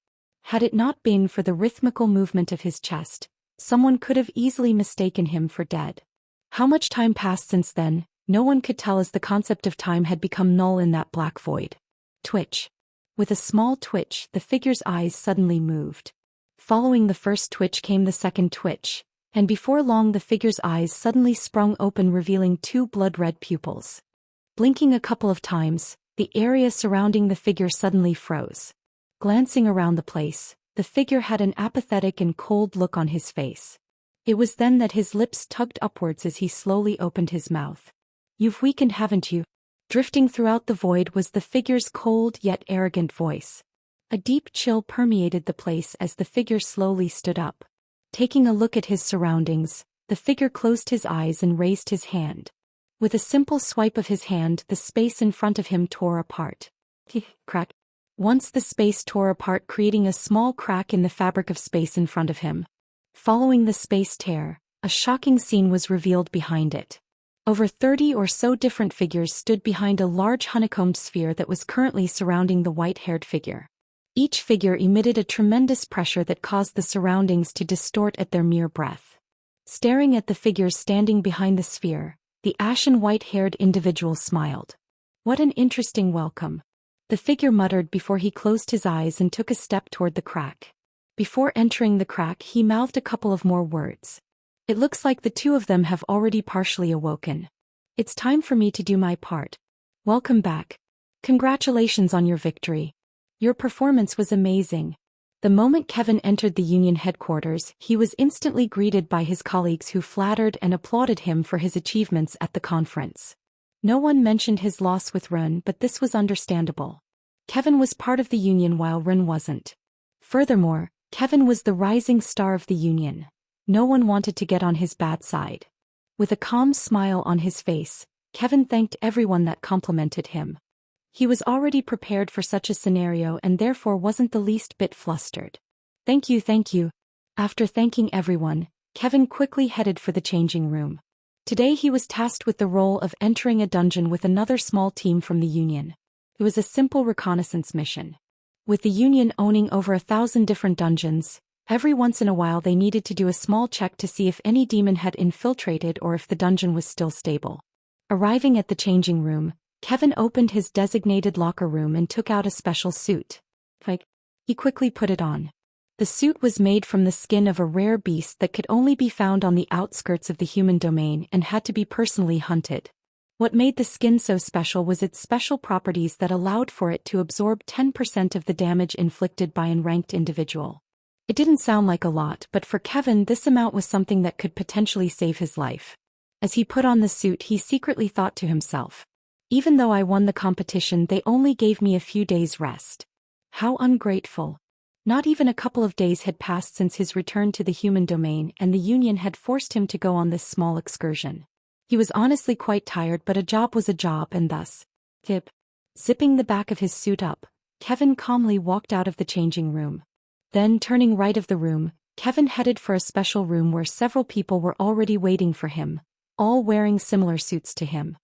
Had it not been for the rhythmical movement of his chest, someone could have easily mistaken him for dead. How much time passed since then, no one could tell, as the concept of time had become null in that black void. Twitch. With a small twitch, the figure's eyes suddenly moved. Following the first twitch came the second twitch, and before long the figure's eyes suddenly sprung open, revealing two blood-red pupils. Blinking a couple of times, the area surrounding the figure suddenly froze. Glancing around the place, the figure had an apathetic and cold look on his face. It was then that his lips tugged upwards as he slowly opened his mouth. "You've weakened, haven't you?" Drifting throughout the void was the figure's cold yet arrogant voice. A deep chill permeated the place as the figure slowly stood up. Taking a look at his surroundings, the figure closed his eyes and raised his hand. With a simple swipe of his hand, the space in front of him tore apart. Crack. Once the space tore apart, creating a small crack in the fabric of space in front of him. Following the space tear, a shocking scene was revealed behind it. Over 30 or so different figures stood behind a large honeycombed sphere that was currently surrounding the white-haired figure. Each figure emitted a tremendous pressure that caused the surroundings to distort at their mere breath. Staring at the figures standing behind the sphere, the ashen white-haired individual smiled. "What an interesting welcome," the figure muttered before he closed his eyes and took a step toward the crack. Before entering the crack, he mouthed a couple of more words. "It looks like the two of them have already partially awoken. It's time for me to do my part. Welcome back. Congratulations on your victory. Your performance was amazing." The moment Kevin entered the Union headquarters, he was instantly greeted by his colleagues who flattered and applauded him for his achievements at the conference. No one mentioned his loss with Run, but this was understandable. Kevin was part of the Union while Run wasn't. Furthermore, Kevin was the rising star of the Union. No one wanted to get on his bad side. With a calm smile on his face, Kevin thanked everyone that complimented him. He was already prepared for such a scenario and therefore wasn't the least bit flustered. Thank you. After thanking everyone, Kevin quickly headed for the changing room. Today he was tasked with the role of entering a dungeon with another small team from the Union. It was a simple reconnaissance mission. With the Union owning over 1,000 different dungeons, every once in a while they needed to do a small check to see if any demon had infiltrated or if the dungeon was still stable. Arriving at the changing room, Kevin opened his designated locker room and took out a special suit. He quickly put it on. The suit was made from the skin of a rare beast that could only be found on the outskirts of the human domain and had to be personally hunted. What made the skin so special was its special properties that allowed for it to absorb 10% of the damage inflicted by an ranked individual. It didn't sound like a lot, but for Kevin this amount was something that could potentially save his life. As he put on the suit, he secretly thought to himself, "Even though I won the competition, they only gave me a few days rest. How ungrateful." Not even a couple of days had passed since his return to the human domain, and the Union had forced him to go on this small excursion. He was honestly quite tired, but a job was a job, and thus, zipping the back of his suit up, Kevin calmly walked out of the changing room. Then, turning right of the room, Kevin headed for a special room where several people were already waiting for him, all wearing similar suits to him.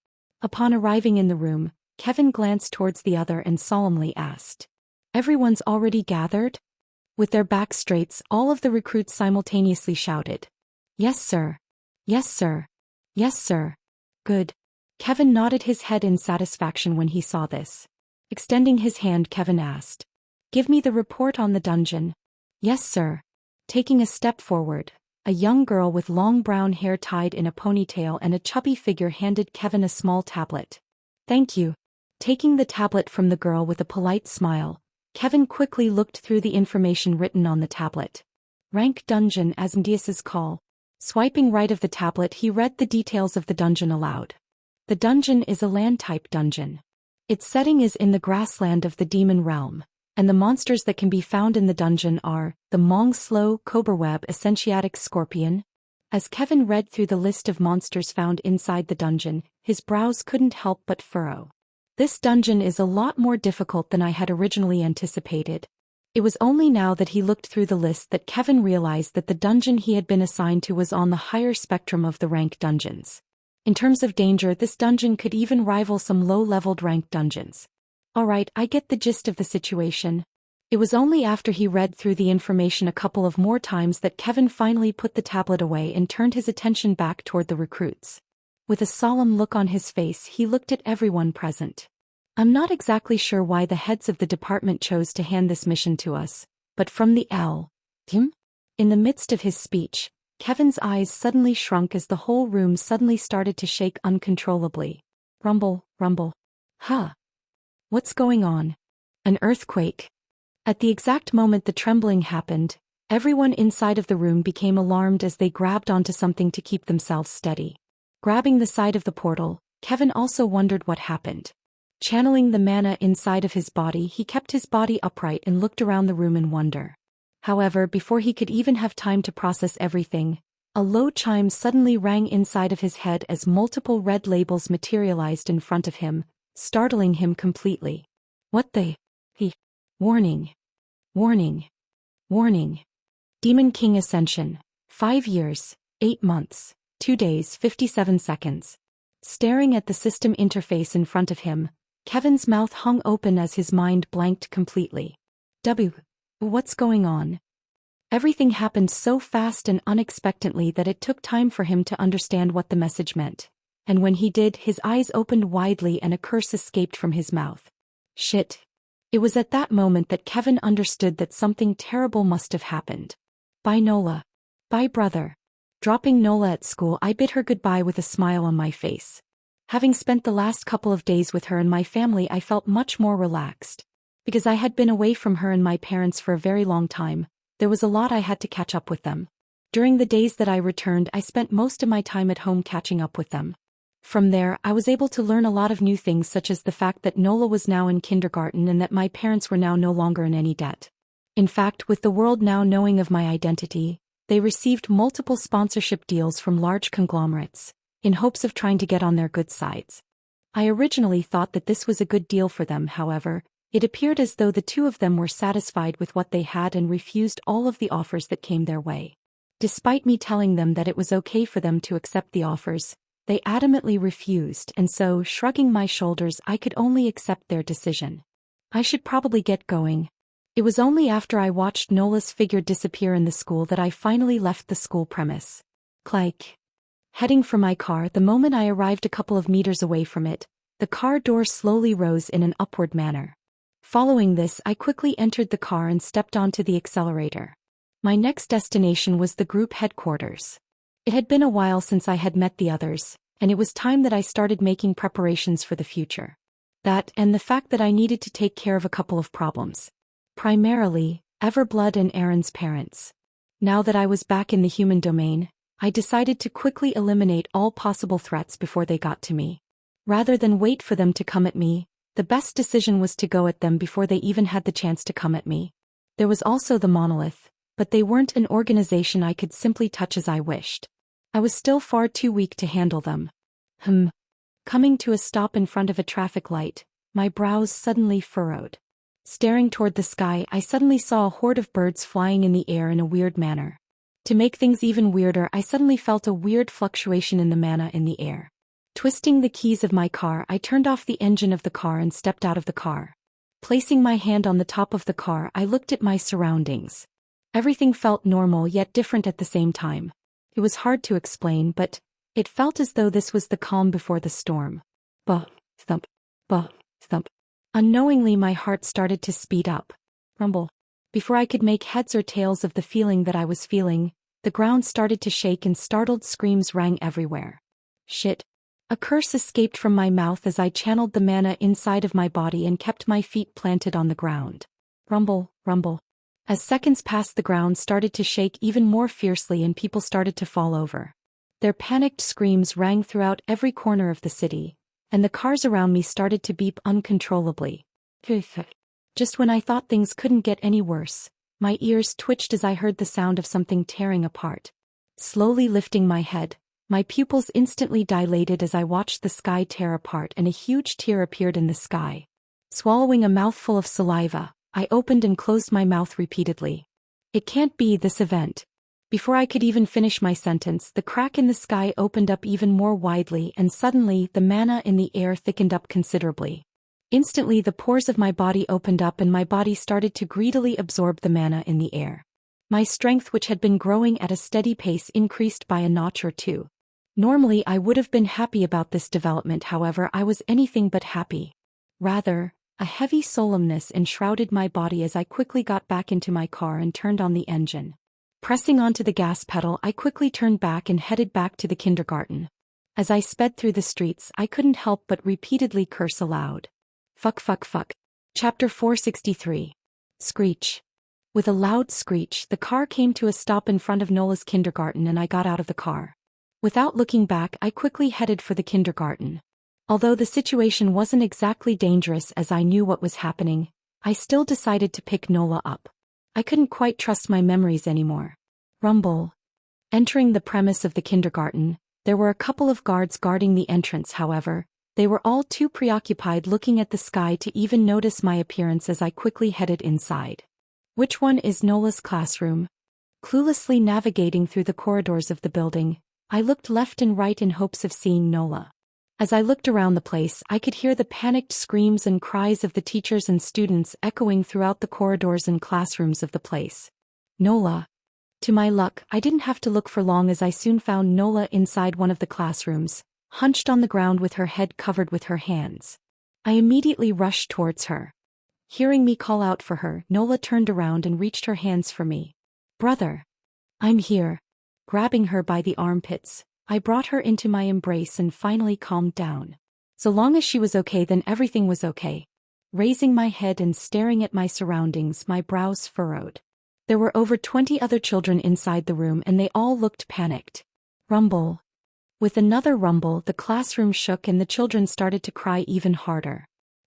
Upon arriving in the room, Kevin glanced towards the other and solemnly asked, "Everyone's already gathered?" With their backs straight, all of the recruits simultaneously shouted, "Yes, sir. Yes, sir. Yes, sir." Good. Kevin nodded his head in satisfaction when he saw this. Extending his hand, Kevin asked, "Give me the report on the dungeon." "Yes, sir." Taking a step forward, a young girl with long brown hair tied in a ponytail and a chubby figure handed Kevin a small tablet. "Thank you." Taking the tablet from the girl with a polite smile, Kevin quickly looked through the information written on the tablet. Rank dungeon as Mdias's call. Swiping right of the tablet, he read the details of the dungeon aloud. The dungeon is a land-type dungeon. Its setting is in the grassland of the demon realm, and the monsters that can be found in the dungeon are the Mong Slow Cobraweb Essentiatic Scorpion. As Kevin read through the list of monsters found inside the dungeon, his brows couldn't help but furrow. This dungeon is a lot more difficult than I had originally anticipated. It was only now that he looked through the list that Kevin realized that the dungeon he had been assigned to was on the higher spectrum of the rank dungeons. In terms of danger, this dungeon could even rival some low-leveled rank dungeons. Alright, I get the gist of the situation. It was only after he read through the information a couple of more times that Kevin finally put the tablet away and turned his attention back toward the recruits. With a solemn look on his face, he looked at everyone present. I'm not exactly sure why the heads of the department chose to hand this mission to us, but from the team? In the midst of his speech, Kevin's eyes suddenly shrunk as the whole room suddenly started to shake uncontrollably. Rumble, rumble. Huh? What's going on? An earthquake? At the exact moment the trembling happened, everyone inside of the room became alarmed as they grabbed onto something to keep themselves steady. Grabbing the side of the portal, Kevin also wondered what happened. Channeling the mana inside of his body, he kept his body upright and looked around the room in wonder. However, before he could even have time to process everything, a low chime suddenly rang inside of his head as multiple red labels materialized in front of him, startling him completely. What the? Warning. Warning. Warning. Demon King Ascension. 5 years, 8 months, 2 days, 57 seconds. Staring at the system interface in front of him, Kevin's mouth hung open as his mind blanked completely. What's going on? Everything happened so fast and unexpectedly that it took time for him to understand what the message meant. And when he did, his eyes opened widely and a curse escaped from his mouth. Shit. It was at that moment that Kevin understood that something terrible must have happened. Bye Nola. Bye brother. Dropping Nola at school, I bid her goodbye with a smile on my face. Having spent the last couple of days with her and my family, I felt much more relaxed. Because I had been away from her and my parents for a very long time, there was a lot I had to catch up with them. During the days that I returned, I spent most of my time at home catching up with them. From there, I was able to learn a lot of new things, such as the fact that Nola was now in kindergarten and that my parents were now no longer in any debt. In fact, with the world now knowing of my identity, they received multiple sponsorship deals from large conglomerates, in hopes of trying to get on their good sides. I originally thought that this was a good deal for them. However, it appeared as though the two of them were satisfied with what they had and refused all of the offers that came their way. Despite me telling them that it was okay for them to accept the offers, they adamantly refused, and so, shrugging my shoulders, I could only accept their decision. I should probably get going. It was only after I watched Nola's figure disappear in the school that I finally left the school premise. Clank. Heading for my car, the moment I arrived a couple of meters away from it, the car door slowly rose in an upward manner. Following this, I quickly entered the car and stepped onto the accelerator. My next destination was the group headquarters. It had been a while since I had met the others, and it was time that I started making preparations for the future. That, and the fact that I needed to take care of a couple of problems. Primarily, Everblood and Aaron's parents. Now that I was back in the human domain, I decided to quickly eliminate all possible threats before they got to me. Rather than wait for them to come at me, the best decision was to go at them before they even had the chance to come at me. There was also the Monolith, but they weren't an organization I could simply touch as I wished. I was still far too weak to handle them. Coming to a stop in front of a traffic light, my brows suddenly furrowed. Staring toward the sky, I suddenly saw a horde of birds flying in the air in a weird manner. To make things even weirder, I suddenly felt a weird fluctuation in the mana in the air. Twisting the keys of my car, I turned off the engine of the car and stepped out of the car. Placing my hand on the top of the car, I looked at my surroundings. Everything felt normal yet different at the same time. It was hard to explain, but it felt as though this was the calm before the storm. Bah, thump, bah, thump. Unknowingly, my heart started to speed up. Rumble. Before I could make heads or tails of the feeling that I was feeling, the ground started to shake and startled screams rang everywhere. Shit. A curse escaped from my mouth as I channeled the mana inside of my body and kept my feet planted on the ground. Rumble, rumble. As seconds passed, the ground started to shake even more fiercely and people started to fall over. Their panicked screams rang throughout every corner of the city, and the cars around me started to beep uncontrollably. Just when I thought things couldn't get any worse, my ears twitched as I heard the sound of something tearing apart. Slowly lifting my head, my pupils instantly dilated as I watched the sky tear apart and a huge tear appeared in the sky. Swallowing a mouthful of saliva, I opened and closed my mouth repeatedly. It can't be this event. Before I could even finish my sentence, the crack in the sky opened up even more widely and suddenly the mana in the air thickened up considerably. Instantly the pores of my body opened up and my body started to greedily absorb the mana in the air. My strength, which had been growing at a steady pace, increased by a notch or two. Normally I would have been happy about this development, however I was anything but happy. Rather, a heavy solemnness enshrouded my body as I quickly got back into my car and turned on the engine. Pressing onto the gas pedal, I quickly turned back and headed back to the kindergarten. As I sped through the streets, I couldn't help but repeatedly curse aloud. Fuck fuck fuck. Chapter 463. Screech. With a loud screech, the car came to a stop in front of Nola's kindergarten and I got out of the car. Without looking back, I quickly headed for the kindergarten. Although the situation wasn't exactly dangerous as I knew what was happening, I still decided to pick Nola up. I couldn't quite trust my memories anymore. Rumble. Entering the premise of the kindergarten, there were a couple of guards guarding the entrance. However, they were all too preoccupied looking at the sky to even notice my appearance as I quickly headed inside. Which one is Nola's classroom? Cluelessly navigating through the corridors of the building, I looked left and right in hopes of seeing Nola. As I looked around the place, I could hear the panicked screams and cries of the teachers and students echoing throughout the corridors and classrooms of the place. Nola. To my luck, I didn't have to look for long as I soon found Nola inside one of the classrooms, hunched on the ground with her head covered with her hands. I immediately rushed towards her. Hearing me call out for her, Nola turned around and reached her hands for me. Brother. I'm here. Grabbing her by the armpits, I brought her into my embrace and finally calmed down. So long as she was okay, then everything was okay. Raising my head and staring at my surroundings, my brows furrowed. There were over 20 other children inside the room and they all looked panicked. Rumble. With another rumble, the classroom shook and the children started to cry even harder.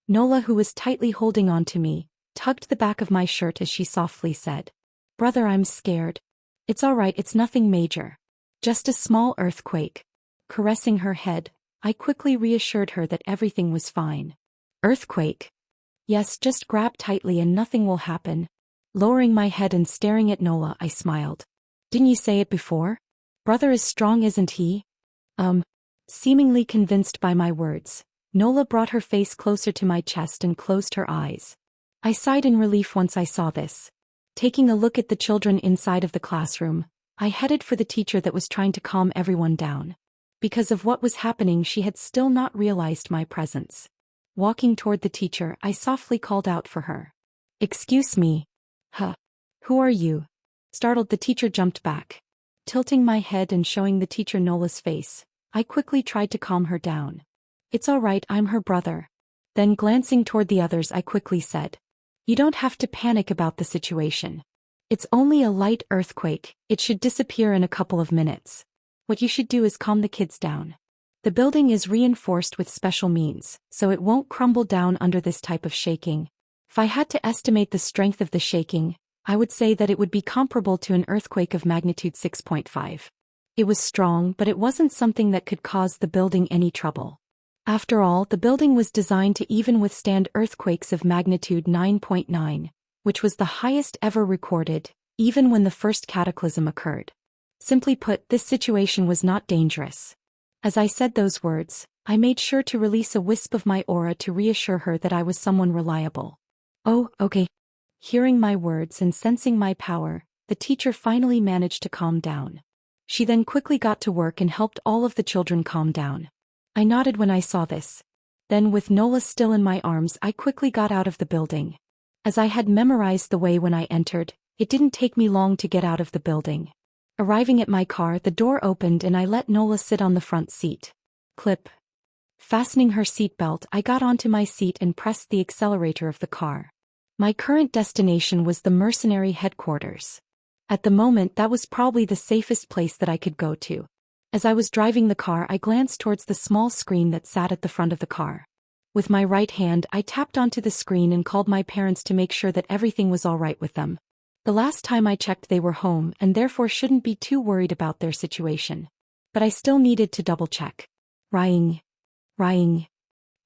Nola, who was tightly holding on to me, tugged the back of my shirt as she softly said, "Brother, I'm scared." "It's all right, it's nothing major. Just a small earthquake." Caressing her head, I quickly reassured her that everything was fine. "Earthquake?" "Yes, just grab tightly and nothing will happen." Lowering my head and staring at Nola, I smiled. "Didn't you say it before? Brother is strong, isn't he?" Seemingly convinced by my words, Nola brought her face closer to my chest and closed her eyes. I sighed in relief once I saw this. Taking a look at the children inside of the classroom, I headed for the teacher that was trying to calm everyone down. Because of what was happening, she had still not realized my presence. Walking toward the teacher, I softly called out for her. "Excuse me." "Huh. Who are you?" Startled, the teacher jumped back. Tilting my head and showing the teacher Nola's face, I quickly tried to calm her down. "It's all right, I'm her brother." Then glancing toward the others, I quickly said, "You don't have to panic about the situation. It's only a light earthquake, it should disappear in a couple of minutes. What you should do is calm the kids down. The building is reinforced with special means, so it won't crumble down under this type of shaking. If I had to estimate the strength of the shaking, I would say that it would be comparable to an earthquake of magnitude 6.5. It was strong, but it wasn't something that could cause the building any trouble. After all, the building was designed to even withstand earthquakes of magnitude 9.9, which was the highest ever recorded, even when the first cataclysm occurred. Simply put, this situation was not dangerous. As I said those words, I made sure to release a wisp of my aura to reassure her that I was someone reliable. "Oh, okay." Hearing my words and sensing my power, the teacher finally managed to calm down. She then quickly got to work and helped all of the children calm down. I nodded when I saw this. Then, with Nola still in my arms, I quickly got out of the building. As I had memorized the way when I entered, it didn't take me long to get out of the building. Arriving at my car, the door opened and I let Nola sit on the front seat. Clip. Fastening her seatbelt, I got onto my seat and pressed the accelerator of the car. My current destination was the mercenary headquarters. At the moment, that was probably the safest place that I could go to. As I was driving the car, I glanced towards the small screen that sat at the front of the car. With my right hand, I tapped onto the screen and called my parents to make sure that everything was all right with them. The last time I checked, they were home and therefore shouldn't be too worried about their situation. But I still needed to double-check. Ring. Ring.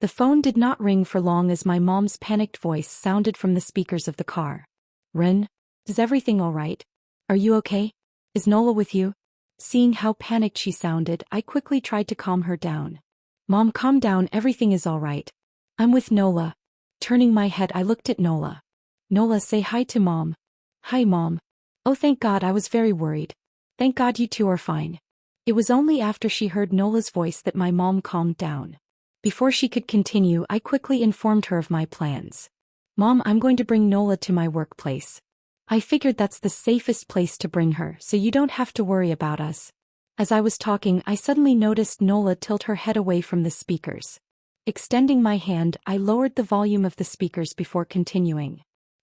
The phone did not ring for long as my mom's panicked voice sounded from the speakers of the car. Rin? Is everything all right? Are you okay? Is Nola with you? Seeing how panicked she sounded, I quickly tried to calm her down. Mom, calm down, everything is all right. I'm with Nola. Turning my head, I looked at Nola. Nola, say hi to Mom. Hi, Mom. Oh, thank God, I was very worried. Thank God you two are fine. It was only after she heard Nola's voice that my mom calmed down. Before she could continue, I quickly informed her of my plans. Mom, I'm going to bring Nola to my workplace. I figured that's the safest place to bring her, so you don't have to worry about us. As I was talking, I suddenly noticed Nola tilt her head away from the speakers. Extending my hand, I lowered the volume of the speakers before continuing.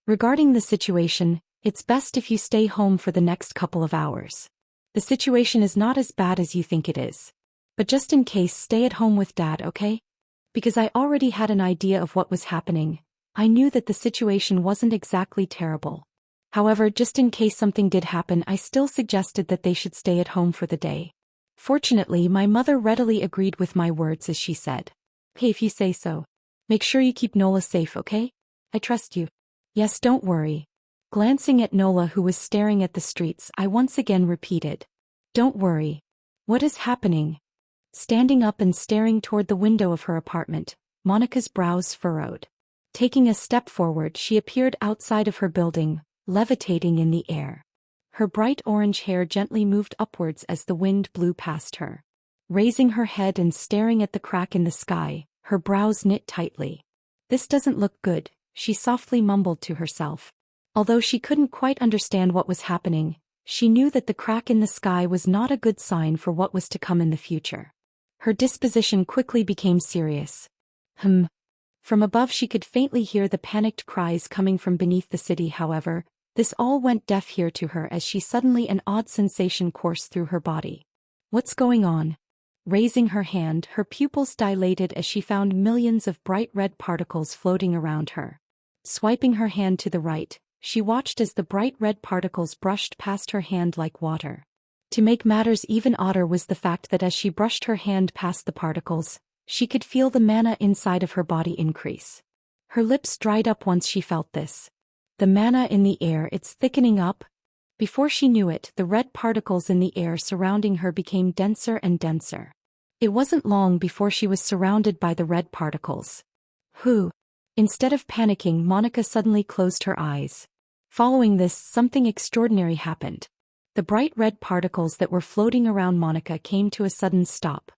Regarding the situation, it's best if you stay home for the next couple of hours. The situation is not as bad as you think it is. But just in case, stay at home with Dad, okay? Because I already had an idea of what was happening, I knew that the situation wasn't exactly terrible. However, just in case something did happen, I still suggested that they should stay at home for the day. Fortunately, my mother readily agreed with my words as she said, "Hey, if you say so. Make sure you keep Nola safe, okay? I trust you." Yes, don't worry. Glancing at Nola, who was staring at the streets, I once again repeated, "Don't worry." What is happening? Standing up and staring toward the window of her apartment, Monica's brows furrowed. Taking a step forward, she appeared outside of her building, levitating in the air. Her bright orange hair gently moved upwards as the wind blew past her. Raising her head and staring at the crack in the sky, her brows knit tightly. "This doesn't look good," she softly mumbled to herself. Although she couldn't quite understand what was happening, she knew that the crack in the sky was not a good sign for what was to come in the future. Her disposition quickly became serious. From above she could faintly hear the panicked cries coming from beneath the city. However, this all went deaf ear to her as she suddenly an odd sensation coursed through her body. What's going on? Raising her hand, her pupils dilated as she found millions of bright red particles floating around her. Swiping her hand to the right, she watched as the bright red particles brushed past her hand like water. To make matters even odder was the fact that as she brushed her hand past the particles, she could feel the mana inside of her body increase. Her lips dried up once she felt this. The mana in the air, it's thickening up. Before she knew it, the red particles in the air surrounding her became denser and denser. It wasn't long before she was surrounded by the red particles. Instead of panicking, Monica suddenly closed her eyes. Following this, something extraordinary happened. The bright red particles that were floating around Monica came to a sudden stop.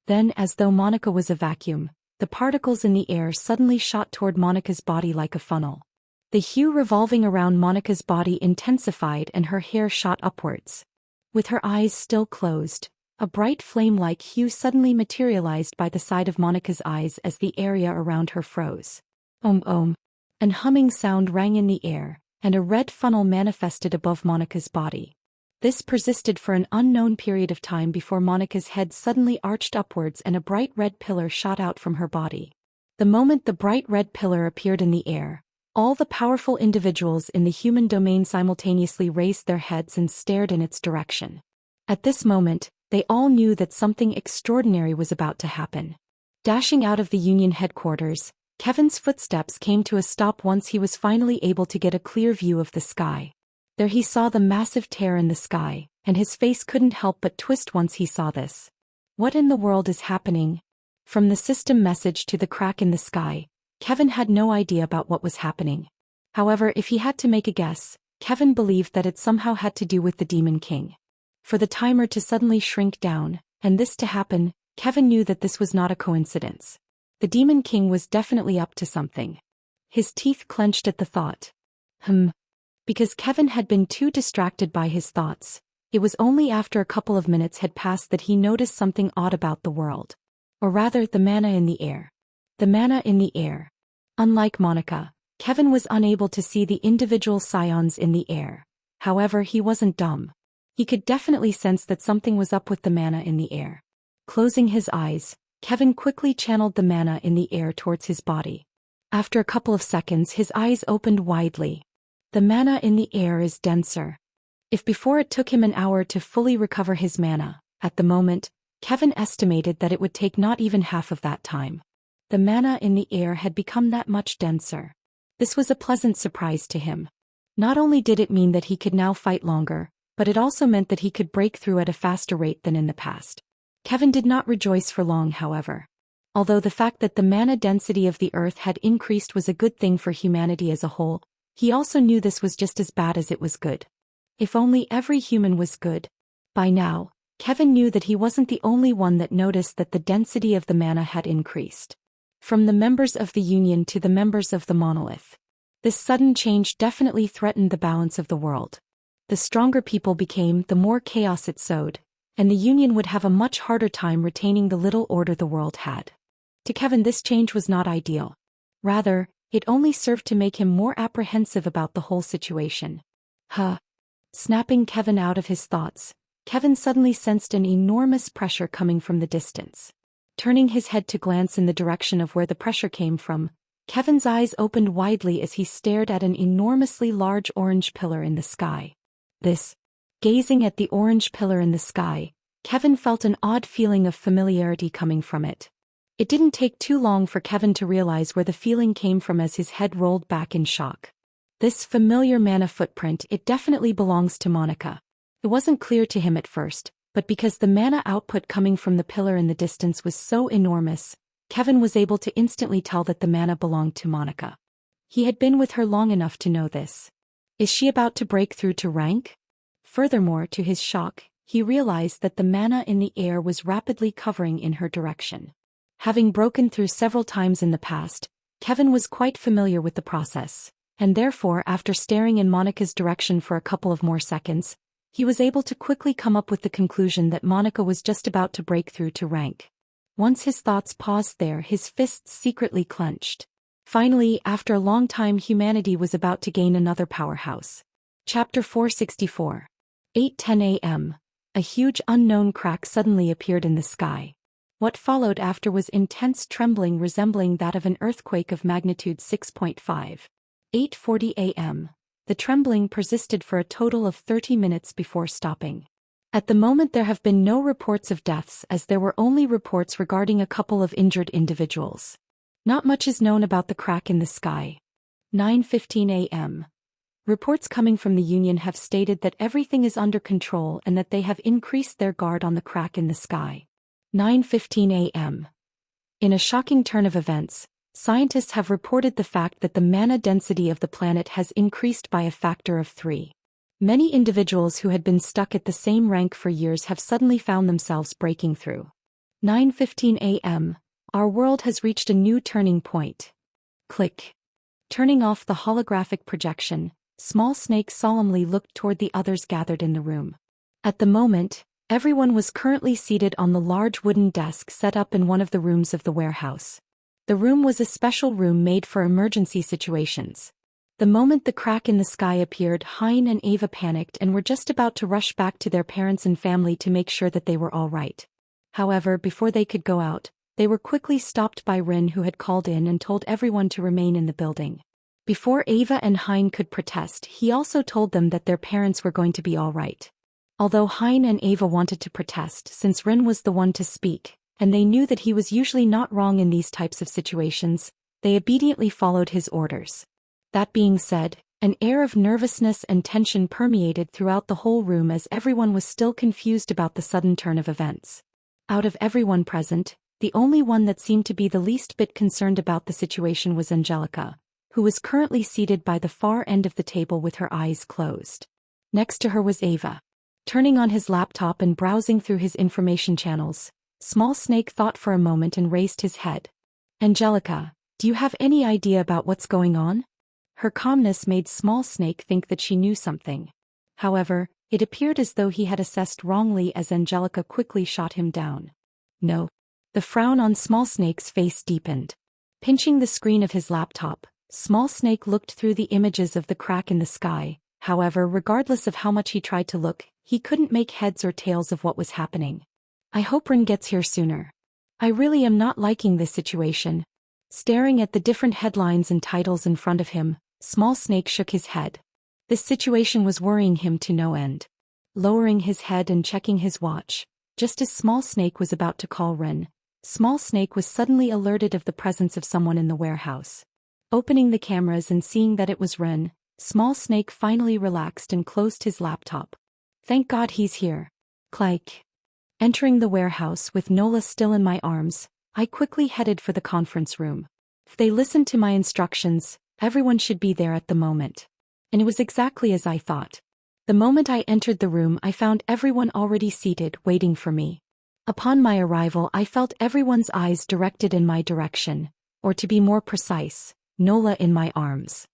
Then, as though Monica was a vacuum, the particles in the air suddenly shot toward Monica's body like a funnel. The hue revolving around Monica's body intensified and her hair shot upwards. With her eyes still closed, a bright flame-like hue suddenly materialized by the side of Monica's eyes as the area around her froze. An humming sound rang in the air, and a red funnel manifested above Monica's body. This persisted for an unknown period of time before Monica's head suddenly arched upwards and a bright red pillar shot out from her body. The moment the bright red pillar appeared in the air, all the powerful individuals in the human domain simultaneously raised their heads and stared in its direction. At this moment, they all knew that something extraordinary was about to happen. Dashing out of the Union headquarters, Kevin's footsteps came to a stop once he was finally able to get a clear view of the sky. There he saw the massive tear in the sky, and his face couldn't help but twist once he saw this. What in the world is happening? From the system message to the crack in the sky, Kevin had no idea about what was happening. However, if he had to make a guess, Kevin believed that it somehow had to do with the Demon King. For the timer to suddenly shrink down, and this to happen, Kevin knew that this was not a coincidence. The Demon King was definitely up to something. His teeth clenched at the thought. Because Kevin had been too distracted by his thoughts, it was only after a couple of minutes had passed that he noticed something odd about the world. Or rather, the mana in the air. The mana in the air. Unlike Monica, Kevin was unable to see the individual scions in the air. However, he wasn't dumb. He could definitely sense that something was up with the mana in the air. Closing his eyes, Kevin quickly channeled the mana in the air towards his body. After a couple of seconds, his eyes opened widely. The mana in the air is denser. If before it took him an hour to fully recover his mana, at the moment, Kevin estimated that it would take not even half of that time. The mana in the air had become that much denser. This was a pleasant surprise to him. Not only did it mean that he could now fight longer, but it also meant that he could break through at a faster rate than in the past. Kevin did not rejoice for long, however. Although the fact that the mana density of the earth had increased was a good thing for humanity as a whole, he also knew this was just as bad as it was good. If only every human was good. By now, Kevin knew that he wasn't the only one that noticed that the density of the mana had increased. From the members of the Union to the members of the Monolith. This sudden change definitely threatened the balance of the world. The stronger people became, the more chaos it sowed, and the Union would have a much harder time retaining the little order the world had. To Kevin, this change was not ideal. Rather, it only served to make him more apprehensive about the whole situation. Snapping Kevin out of his thoughts, Kevin suddenly sensed an enormous pressure coming from the distance. Turning his head to glance in the direction of where the pressure came from, Kevin's eyes opened widely as he stared at an enormously large orange pillar in the sky. Gazing at the orange pillar in the sky, Kevin felt an odd feeling of familiarity coming from it. It didn't take too long for Kevin to realize where the feeling came from as his head rolled back in shock. This familiar mana footprint, it definitely belongs to Monica. It wasn't clear to him at first, but because the mana output coming from the pillar in the distance was so enormous, Kevin was able to instantly tell that the mana belonged to Monica. He had been with her long enough to know this. Is she about to break through to rank? Furthermore, to his shock, he realized that the mana in the air was rapidly covering in her direction. Having broken through several times in the past, Kevin was quite familiar with the process, and therefore, after staring in Monica's direction for a couple of more seconds, he was able to quickly come up with the conclusion that Monica was just about to break through to rank. Once his thoughts paused there, his fists secretly clenched. Finally, after a long time, humanity was about to gain another powerhouse. Chapter 464. 8:10 a.m. A huge unknown crack suddenly appeared in the sky. What followed after was intense trembling resembling that of an earthquake of magnitude 6.5. 8:40 a.m. The trembling persisted for a total of 30 minutes before stopping. At the moment there have been no reports of deaths as there were only reports regarding a couple of injured individuals. Not much is known about the crack in the sky. 9:15 a.m. Reports coming from the Union have stated that everything is under control and that they have increased their guard on the crack in the sky. 9:15 a.m. In a shocking turn of events, scientists have reported the fact that the mana density of the planet has increased by a factor of 3. Many individuals who had been stuck at the same rank for years have suddenly found themselves breaking through. 9:15 a.m. Our world has reached a new turning point. Click. Turning off the holographic projection, Small Snake solemnly looked toward the others gathered in the room. At the moment, everyone was currently seated on the large wooden desk set up in one of the rooms of the warehouse. The room was a special room made for emergency situations. The moment the crack in the sky appeared, Hein and Ava panicked and were just about to rush back to their parents and family to make sure that they were all right. However, before they could go out, they were quickly stopped by Rin, who had called in and told everyone to remain in the building. Before Ava and Hein could protest, he also told them that their parents were going to be all right. Although Hein and Ava wanted to protest since Rin was the one to speak, and they knew that he was usually not wrong in these types of situations, they obediently followed his orders. That being said, an air of nervousness and tension permeated throughout the whole room as everyone was still confused about the sudden turn of events. Out of everyone present, the only one that seemed to be the least bit concerned about the situation was Angelica, who was currently seated by the far end of the table with her eyes closed. Next to her was Ava. Turning on his laptop and browsing through his information channels, Small Snake thought for a moment and raised his head. Angelica, do you have any idea about what's going on? Her calmness made Small Snake think that she knew something. However, it appeared as though he had assessed wrongly as Angelica quickly shot him down. No. The frown on Small Snake's face deepened. Pinching the screen of his laptop, Small Snake looked through the images of the crack in the sky, however, regardless of how much he tried to look, he couldn't make heads or tails of what was happening. I hope Rin gets here sooner. I really am not liking this situation. Staring at the different headlines and titles in front of him, Small Snake shook his head. This situation was worrying him to no end. Lowering his head and checking his watch, just as Small Snake was about to call Rin, Small Snake was suddenly alerted of the presence of someone in the warehouse. Opening the cameras and seeing that it was Rin, Small Snake finally relaxed and closed his laptop. Thank God he's here. Click. Entering the warehouse with Nola still in my arms, I quickly headed for the conference room. If they listened to my instructions, everyone should be there at the moment. And it was exactly as I thought. The moment I entered the room, I found everyone already seated, waiting for me. Upon my arrival, I felt everyone's eyes directed in my direction, or to be more precise, Nola in my arms.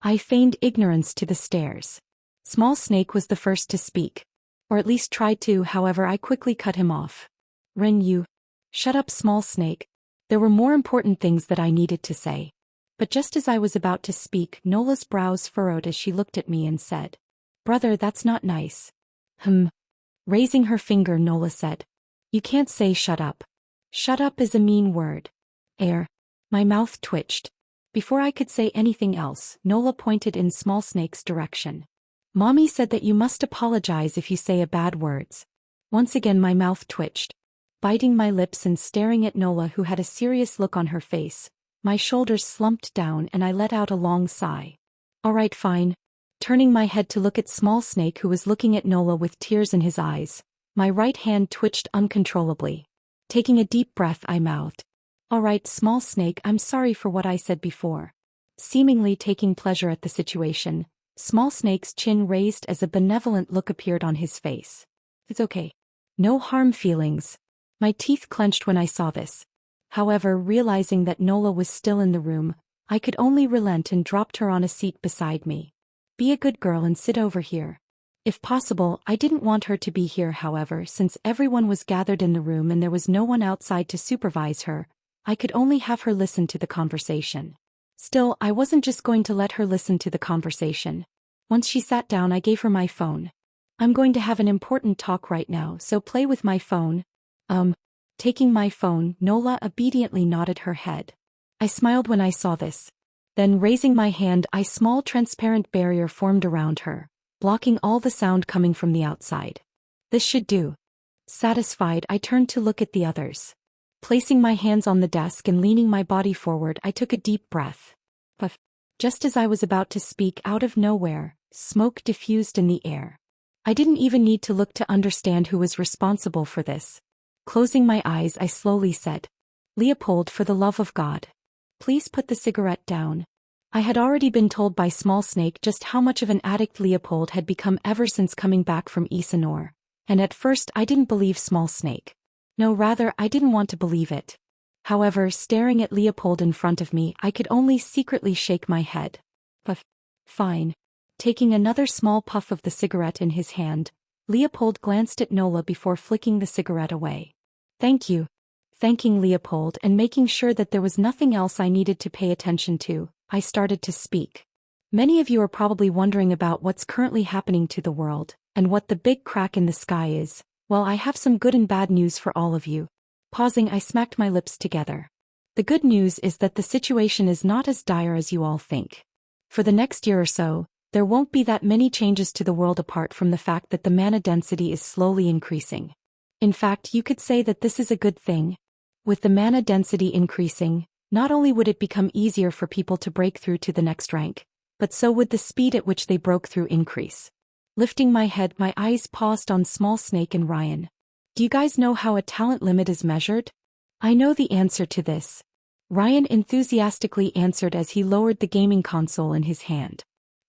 I feigned ignorance to the stares. Small Snake was the first to speak. Or at least tried to, however I quickly cut him off. Rin, you. Shut up, Small Snake. There were more important things that I needed to say. But just as I was about to speak, Nola's brows furrowed as she looked at me and said, Brother, that's not nice. Raising her finger, Nola said, You can't say shut up. Shut up is a mean word. My mouth twitched. Before I could say anything else, Nola pointed in Small Snake's direction. Mommy said that you must apologize if you say a bad words. Once again my mouth twitched. Biting my lips and staring at Nola, who had a serious look on her face, my shoulders slumped down and I let out a long sigh. Alright, fine. Turning my head to look at Small Snake, who was looking at Nola with tears in his eyes, my right hand twitched uncontrollably. Taking a deep breath, I mouthed, Alright, Small Snake, I'm sorry for what I said before. Seemingly taking pleasure at the situation, Small Snake's chin raised as a benevolent look appeared on his face. It's okay. No harm feelings. My teeth clenched when I saw this. However, realizing that Nola was still in the room, I could only relent and dropped her on a seat beside me. Be a good girl and sit over here. If possible, I didn't want her to be here, however, since everyone was gathered in the room and there was no one outside to supervise her, I could only have her listen to the conversation. Still, I wasn't just going to let her listen to the conversation. Once she sat down, I gave her my phone. I'm going to have an important talk right now, so play with my phone. Taking my phone, Nola obediently nodded her head. I smiled when I saw this. Then raising my hand, a small transparent barrier formed around her, blocking all the sound coming from the outside. This should do. Satisfied, I turned to look at the others. Placing my hands on the desk and leaning my body forward, I took a deep breath. Puff. Just as I was about to speak, out of nowhere, smoke diffused in the air. I didn't even need to look to understand who was responsible for this. Closing my eyes, I slowly said, Leopold, for the love of God, please put the cigarette down. I had already been told by Small Snake just how much of an addict Leopold had become ever since coming back from Isanor, and at first I didn't believe Small Snake. No, rather, I didn't want to believe it. However, staring at Leopold in front of me, I could only secretly shake my head. Puff. Fine. Taking another small puff of the cigarette in his hand, Leopold glanced at Nola before flicking the cigarette away. Thank you. Thanking Leopold and making sure that there was nothing else I needed to pay attention to, I started to speak. Many of you are probably wondering about what's currently happening to the world, and what the big crack in the sky is. Well, I have some good and bad news for all of you. Pausing, I smacked my lips together. The good news is that the situation is not as dire as you all think. For the next year or so, there won't be that many changes to the world apart from the fact that the mana density is slowly increasing. In fact, you could say that this is a good thing. With the mana density increasing, not only would it become easier for people to break through to the next rank, but so would the speed at which they broke through increase. Lifting my head, my eyes paused on Small Snake and Ryan. Do you guys know how a talent limit is measured? I know the answer to this. Ryan enthusiastically answered as he lowered the gaming console in his hand.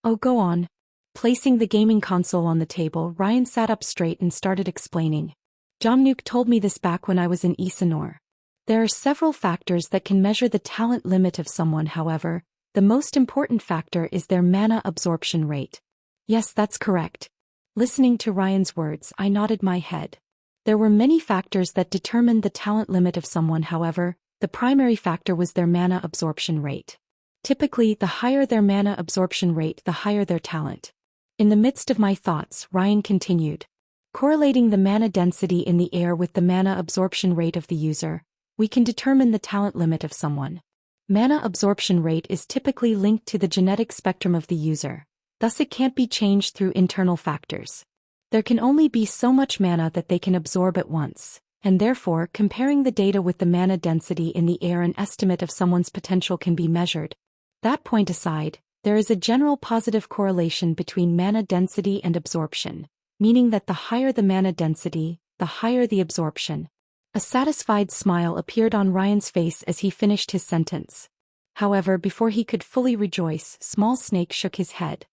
Oh, go on. Placing the gaming console on the table, Ryan sat up straight and started explaining. Jomnuk told me this back when I was in Isanor. There are several factors that can measure the talent limit of someone, however, the most important factor is their mana absorption rate. Yes, that's correct. Listening to Ryan's words, I nodded my head. There were many factors that determined the talent limit of someone, however, the primary factor was their mana absorption rate. Typically, the higher their mana absorption rate, the higher their talent. In the midst of my thoughts, Ryan continued. Correlating the mana density in the air with the mana absorption rate of the user, we can determine the talent limit of someone. Mana absorption rate is typically linked to the genetic spectrum of the user, thus it can't be changed through internal factors. There can only be so much mana that they can absorb at once, and therefore comparing the data with the mana density in the air, an estimate of someone's potential can be measured. That point aside, there is a general positive correlation between mana density and absorption, meaning that the higher the mana density, the higher the absorption. A satisfied smile appeared on Ryan's face as he finished his sentence. However, before he could fully rejoice, Small Snake shook his head.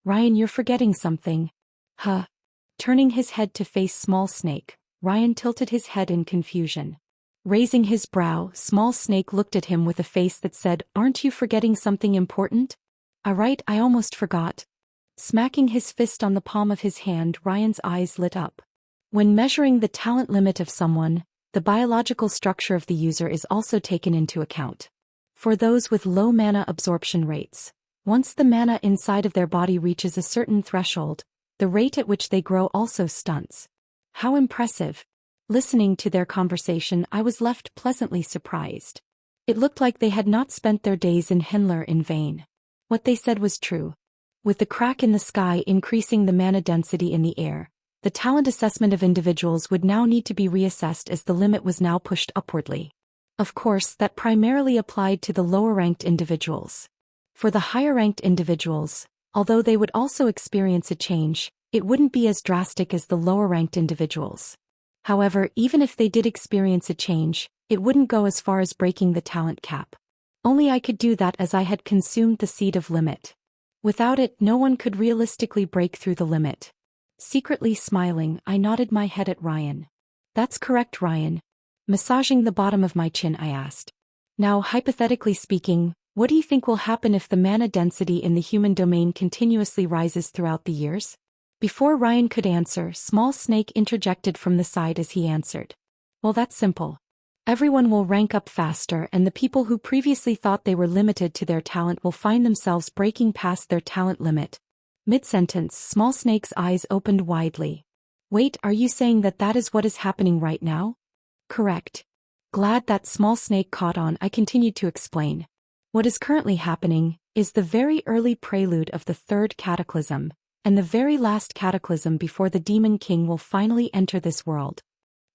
Ryan, you're forgetting something. Huh? Turning his head to face Small Snake, Ryan tilted his head in confusion. Raising his brow, Small Snake looked at him with a face that said, "Aren't you forgetting something important?" "Right, I almost forgot." Smacking his fist on the palm of his hand, Ryan's eyes lit up. When measuring the talent limit of someone, the biological structure of the user is also taken into account. For those with low mana absorption rates, once the mana inside of their body reaches a certain threshold, the rate at which they grow also stunts. How impressive. Listening to their conversation, I was left pleasantly surprised. It looked like they had not spent their days in Henler in vain. What they said was true. With the crack in the sky increasing the mana density in the air, the talent assessment of individuals would now need to be reassessed as the limit was now pushed upwardly. Of course, that primarily applied to the lower-ranked individuals. For the higher-ranked individuals, although they would also experience a change, it wouldn't be as drastic as the lower-ranked individuals. However, even if they did experience a change, it wouldn't go as far as breaking the talent cap. Only I could do that as I had consumed the seed of limit. Without it, no one could realistically break through the limit. Secretly smiling, I nodded my head at Ryan. That's correct, Ryan. Massaging the bottom of my chin, I asked. Now, hypothetically speaking, what do you think will happen if the mana density in the human domain continuously rises throughout the years? Before Ryan could answer, Small Snake interjected from the side as he answered. Well, that's simple. Everyone will rank up faster, and the people who previously thought they were limited to their talent will find themselves breaking past their talent limit. Mid-sentence, Small Snake's eyes opened widely. Wait, are you saying that that is what is happening right now? Correct. Glad that Small Snake caught on, I continued to explain. What is currently happening is the very early prelude of the third cataclysm, and the very last cataclysm before the Demon King will finally enter this world.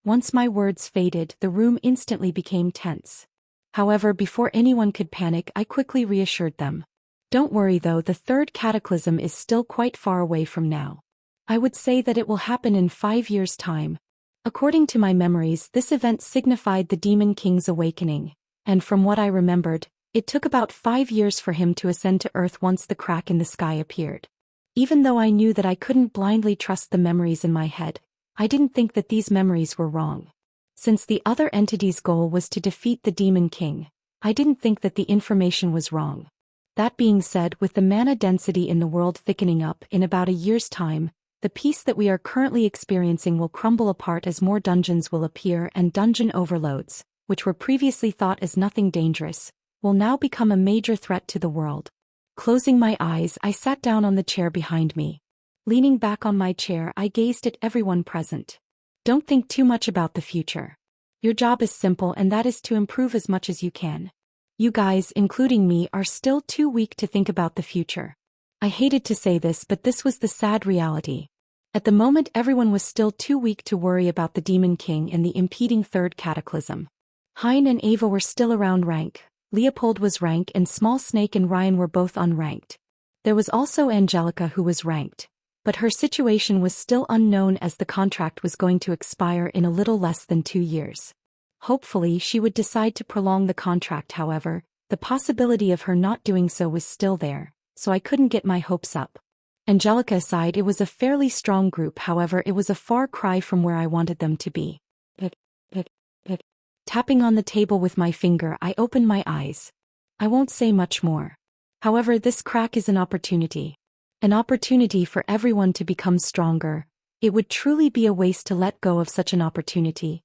Once my words faded, the room instantly became tense. However, before anyone could panic, I quickly reassured them. Don't worry though, the third cataclysm is still quite far away from now. I would say that it will happen in 5 years' time. According to my memories, this event signified the Demon King's awakening, and from what I remembered, it took about 5 years for him to ascend to Earth once the crack in the sky appeared. Even though I knew that I couldn't blindly trust the memories in my head, I didn't think that these memories were wrong. Since the other entity's goal was to defeat the Demon King, I didn't think that the information was wrong. That being said, with the mana density in the world thickening up, in about a year's time, the peace that we are currently experiencing will crumble apart as more dungeons will appear, and dungeon overloads, which were previously thought as nothing dangerous, will now become a major threat to the world. Closing my eyes, I sat down on the chair behind me. Leaning back on my chair, I gazed at everyone present. Don't think too much about the future. Your job is simple, and that is to improve as much as you can. You guys, including me, are still too weak to think about the future. I hated to say this, but this was the sad reality. At the moment, everyone was still too weak to worry about the Demon King and the impeding third cataclysm. Hein and Ava were still around rank. Leopold was rank, and Small Snake and Ryan were both unranked. There was also Angelica, who was ranked, but her situation was still unknown as the contract was going to expire in a little less than 2 years. Hopefully she would decide to prolong the contract. However, the possibility of her not doing so was still there, so I couldn't get my hopes up. Angelica aside, it was a fairly strong group, however it was a far cry from where I wanted them to be. Tapping on the table with my finger, I opened my eyes. I won't say much more. However, this crack is an opportunity. An opportunity for everyone to become stronger. It would truly be a waste to let go of such an opportunity,